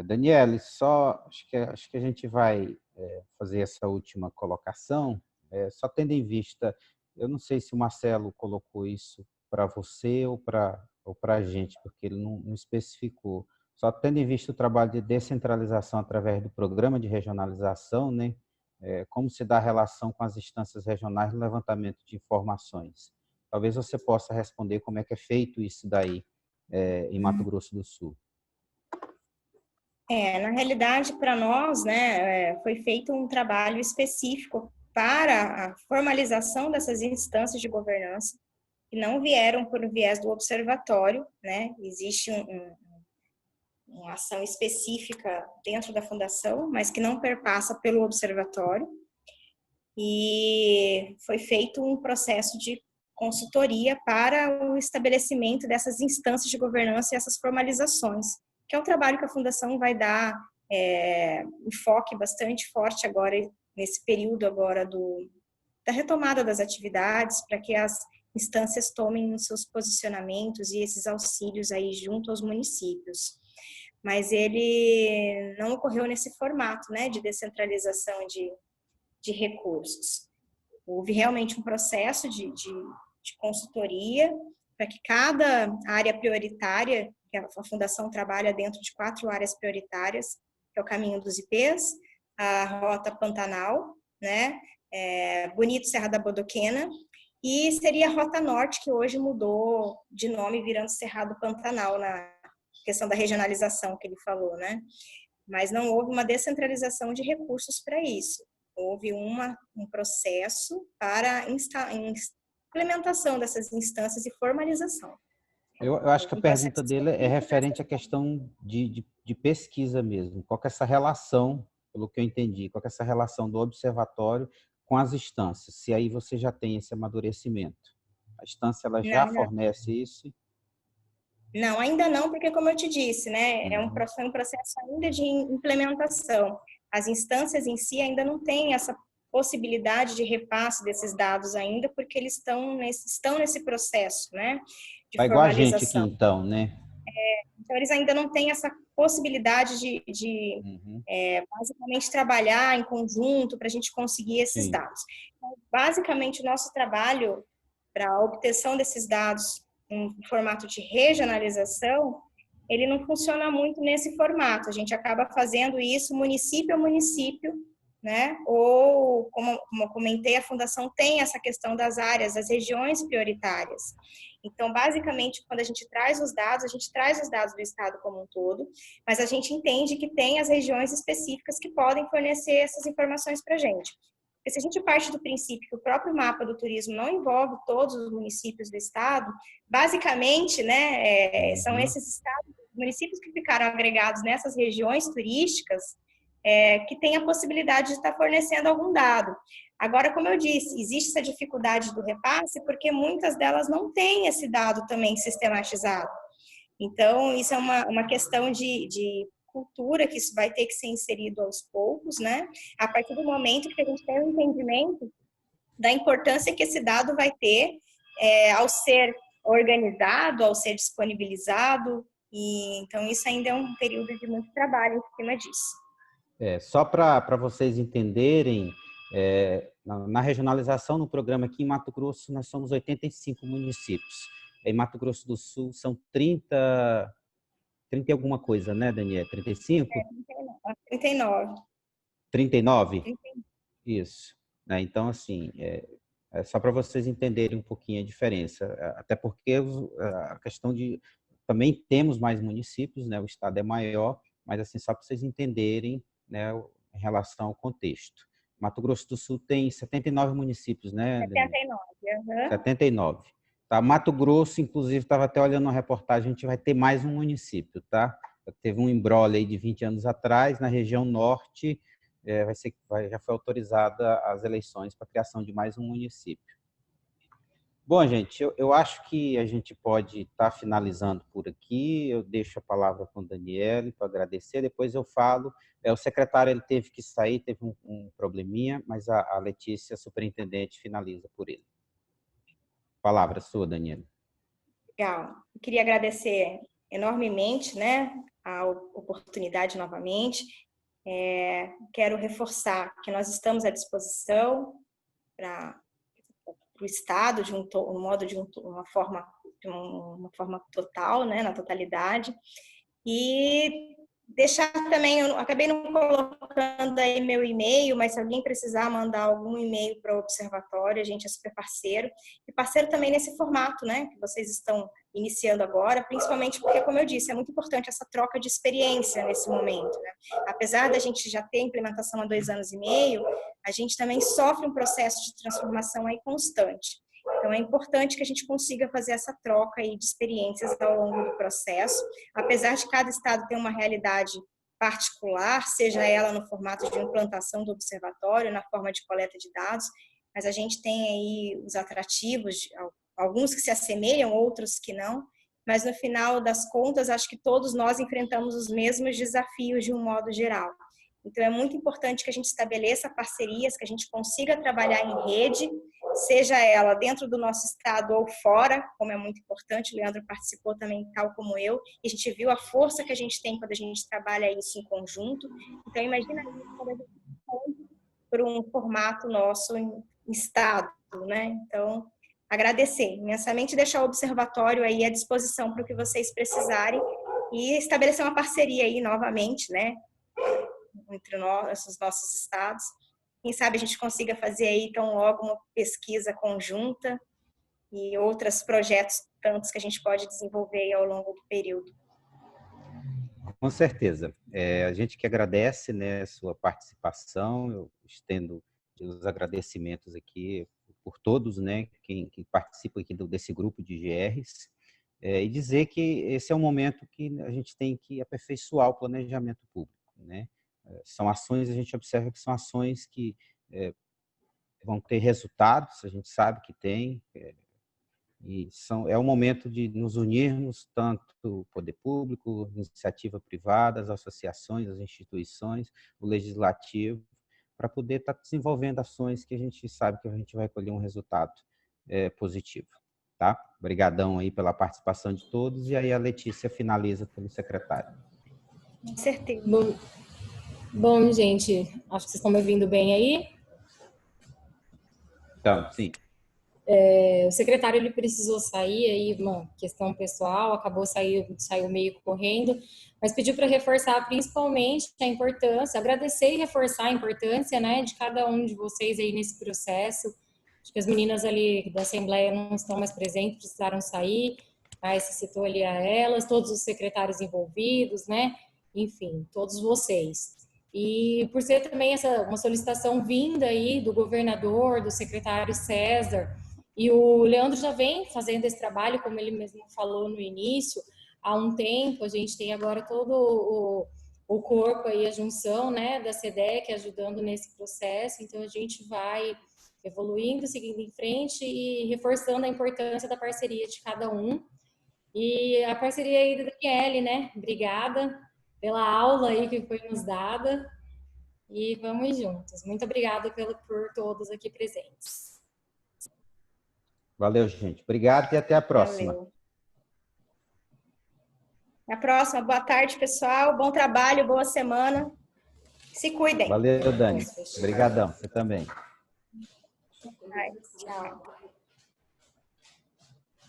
Daniele, só acho que a gente vai fazer essa última colocação, só tendo em vista, eu não sei se o Marcelo colocou isso para você ou para a gente, porque ele não especificou. Só tendo em vista o trabalho de descentralização através do programa de regionalização, né? Como se dá a relação com as instâncias regionais no levantamento de informações. Talvez você possa responder como é que é feito isso daí em Mato Grosso do Sul. Na realidade, para nós, né, foi feito um trabalho específico para a formalização dessas instâncias de governança, que não vieram por viés do observatório, né? Existe uma ação específica dentro da fundação, mas que não perpassa pelo observatório. E foi feito um processo de consultoria para o estabelecimento dessas instâncias de governança e essas formalizações, que é um trabalho que a Fundação vai dar enfoque bastante forte agora, nesse período agora da retomada das atividades, para que as instâncias tomem os seus posicionamentos e esses auxílios aí junto aos municípios. Mas ele não ocorreu nesse formato, né, de descentralização de recursos. Houve realmente um processo de consultoria para que cada área prioritária, que a Fundação trabalha dentro de 4 áreas prioritárias, que é o caminho dos IPs, a Rota Pantanal, né, Bonito Serra da Bodoquena, e seria a Rota Norte, que hoje mudou de nome, virando Cerrado Pantanal, na questão da regionalização que ele falou, né? Mas não houve uma descentralização de recursos para isso. Houve um processo para implementação dessas instâncias e formalização. Eu acho que a pergunta dele é referente à questão de pesquisa mesmo. Qual que é essa relação, pelo que eu entendi, qual que é essa relação do observatório com as instâncias? Se aí você já tem esse amadurecimento. A instância ela já fornece isso? Não, ainda não, porque como eu te disse, né, é um processo ainda de implementação. As instâncias em si ainda não têm essa possibilidade de repasse desses dados ainda, porque eles estão nesse processo, né, de igual a gente formalização. aqui, então, né? Então, eles ainda não têm essa possibilidade de basicamente trabalhar em conjunto para a gente conseguir esses dados. Então, basicamente, o nosso trabalho para a obtenção desses dados em formato de regionalização, ele não funciona muito nesse formato. A gente acaba fazendo isso município a município, né? Ou, como eu comentei, a Fundação tem essa questão das áreas, das regiões prioritárias. Então, basicamente, quando a gente traz os dados do Estado como um todo, mas a gente entende que tem as regiões específicas que podem fornecer essas informações para a gente. Porque se a gente parte do princípio que o próprio mapa do turismo não envolve todos os municípios do Estado, basicamente, né, são esses estados, municípios que ficaram agregados nessas regiões turísticas, que têm a possibilidade de estar fornecendo algum dado. Agora, como eu disse, existe essa dificuldade do repasse porque muitas delas não têm esse dado também sistematizado. Então, isso é uma questão de cultura, que isso vai ter que ser inserido aos poucos, né? A partir do momento que a gente tem um entendimento da importância que esse dado vai ter ao ser organizado, ao ser disponibilizado, e então isso ainda é um período de muito trabalho em cima disso. Só para vocês entenderem, na regionalização, no programa aqui em Mato Grosso, nós somos 85 municípios. Em Mato Grosso do Sul são 30 e alguma coisa, né, Daniela? 35? 39. 39? 39. Isso. Então, assim, é só para vocês entenderem um pouquinho a diferença. Até porque a questão de... Também temos mais municípios, né? O estado é maior, mas, assim, só para vocês entenderem, né, em relação ao contexto. Mato Grosso do Sul tem 79 municípios, né? 79. 79. Tá? Mato Grosso, inclusive, estava até olhando uma reportagem, a gente vai ter mais um município, tá? Teve um imbróglio aí de 20 anos atrás, na região norte, já foi autorizada as eleições para a criação de mais um município. Bom, gente, eu acho que a gente pode estar finalizando por aqui. Eu deixo a palavra com o Daniele para agradecer, depois eu falo. O secretário ele teve que sair, teve um probleminha, mas a Letícia, a superintendente, finaliza por ele. Palavra sua, Daniela. Legal. Eu queria agradecer enormemente, né, a oportunidade novamente. Quero reforçar que nós estamos à disposição para o Estado de uma forma total, né, na totalidade. E deixar também, eu acabei não colocando aí meu e-mail, mas se alguém precisar mandar algum e-mail para o Observatório, a gente é super parceiro. E parceiro também nesse formato, né, que vocês estão iniciando agora, principalmente porque, como eu disse, é muito importante essa troca de experiência nesse momento, né? Apesar da gente já ter implementação há 2 anos e meio, a gente também sofre um processo de transformação aí constante. Então, é importante que a gente consiga fazer essa troca aí de experiências ao longo do processo, apesar de cada estado ter uma realidade particular, seja ela no formato de implantação do observatório, na forma de coleta de dados, mas a gente tem aí os atrativos alguns que se assemelham, outros que não, mas no final das contas, acho que todos nós enfrentamos os mesmos desafios de um modo geral. Então, é muito importante que a gente estabeleça parcerias, que a gente consiga trabalhar em rede, seja ela dentro do nosso estado ou fora, como é muito importante. O Leandro participou também, tal como eu, e a gente viu a força que a gente tem quando a gente trabalha isso em conjunto. Então, imagina quando a gente por um formato nosso em estado, né? Então, agradecer imensamente, deixar o observatório aí à disposição para o que vocês precisarem e estabelecer uma parceria aí novamente, né? Entre nós, os nossos estados. Quem sabe a gente consiga fazer aí tão logo uma pesquisa conjunta e outros projetos tantos que a gente pode desenvolver aí ao longo do período. Com certeza. A gente que agradece, né, a sua participação. Eu estendo os agradecimentos aqui por todos, né, quem participa aqui desse grupo de GRs, e dizer que esse é um momento que a gente tem que aperfeiçoar o planejamento público, né? São ações, a gente observa que são ações que vão ter resultados, a gente sabe que tem, e é o momento de nos unirmos, tanto o poder público, iniciativa privada, as associações, as instituições, o legislativo, para poder estar desenvolvendo ações que a gente sabe que a gente vai colher um resultado positivo. Tá? Obrigadão aí pela participação de todos, e aí a Letícia finaliza pelo secretário. Com certeza. Bom, gente, acho que vocês estão me ouvindo bem aí. Então, sim. O secretário ele precisou sair aí, uma questão pessoal, saiu meio correndo, mas pediu para reforçar principalmente a importância, agradecer e reforçar a importância, né, de cada um de vocês aí nesse processo. Acho que as meninas ali da Assembleia não estão mais presentes, precisaram sair, mas se citou ali a elas, todos os secretários envolvidos, né, enfim, todos vocês. E por ser também uma solicitação vinda aí do governador, do secretário César, e o Leandro já vem fazendo esse trabalho, como ele mesmo falou no início, há um tempo. A gente tem agora todo o corpo aí, a junção, né, da SEDEC ajudando nesse processo. Então, a gente vai evoluindo, seguindo em frente e reforçando a importância da parceria de cada um. E a parceria aí da Daniele, né? Obrigada pela aula aí que foi nos dada. E vamos juntos. Muito obrigada por todos aqui presentes. Valeu, gente. Obrigado e até a próxima. Valeu. Até a próxima. Boa tarde, pessoal. Bom trabalho, boa semana. Se cuidem. Valeu, Dani. Obrigadão. Você também. Tchau.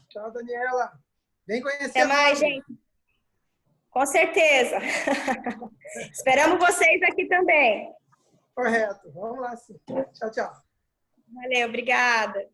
Tchau, Daniela. Vem conhecer. Até mais, gente. Com certeza. Esperamos vocês aqui também. Correto. Vamos lá, sim. Tchau, tchau. Valeu, obrigada.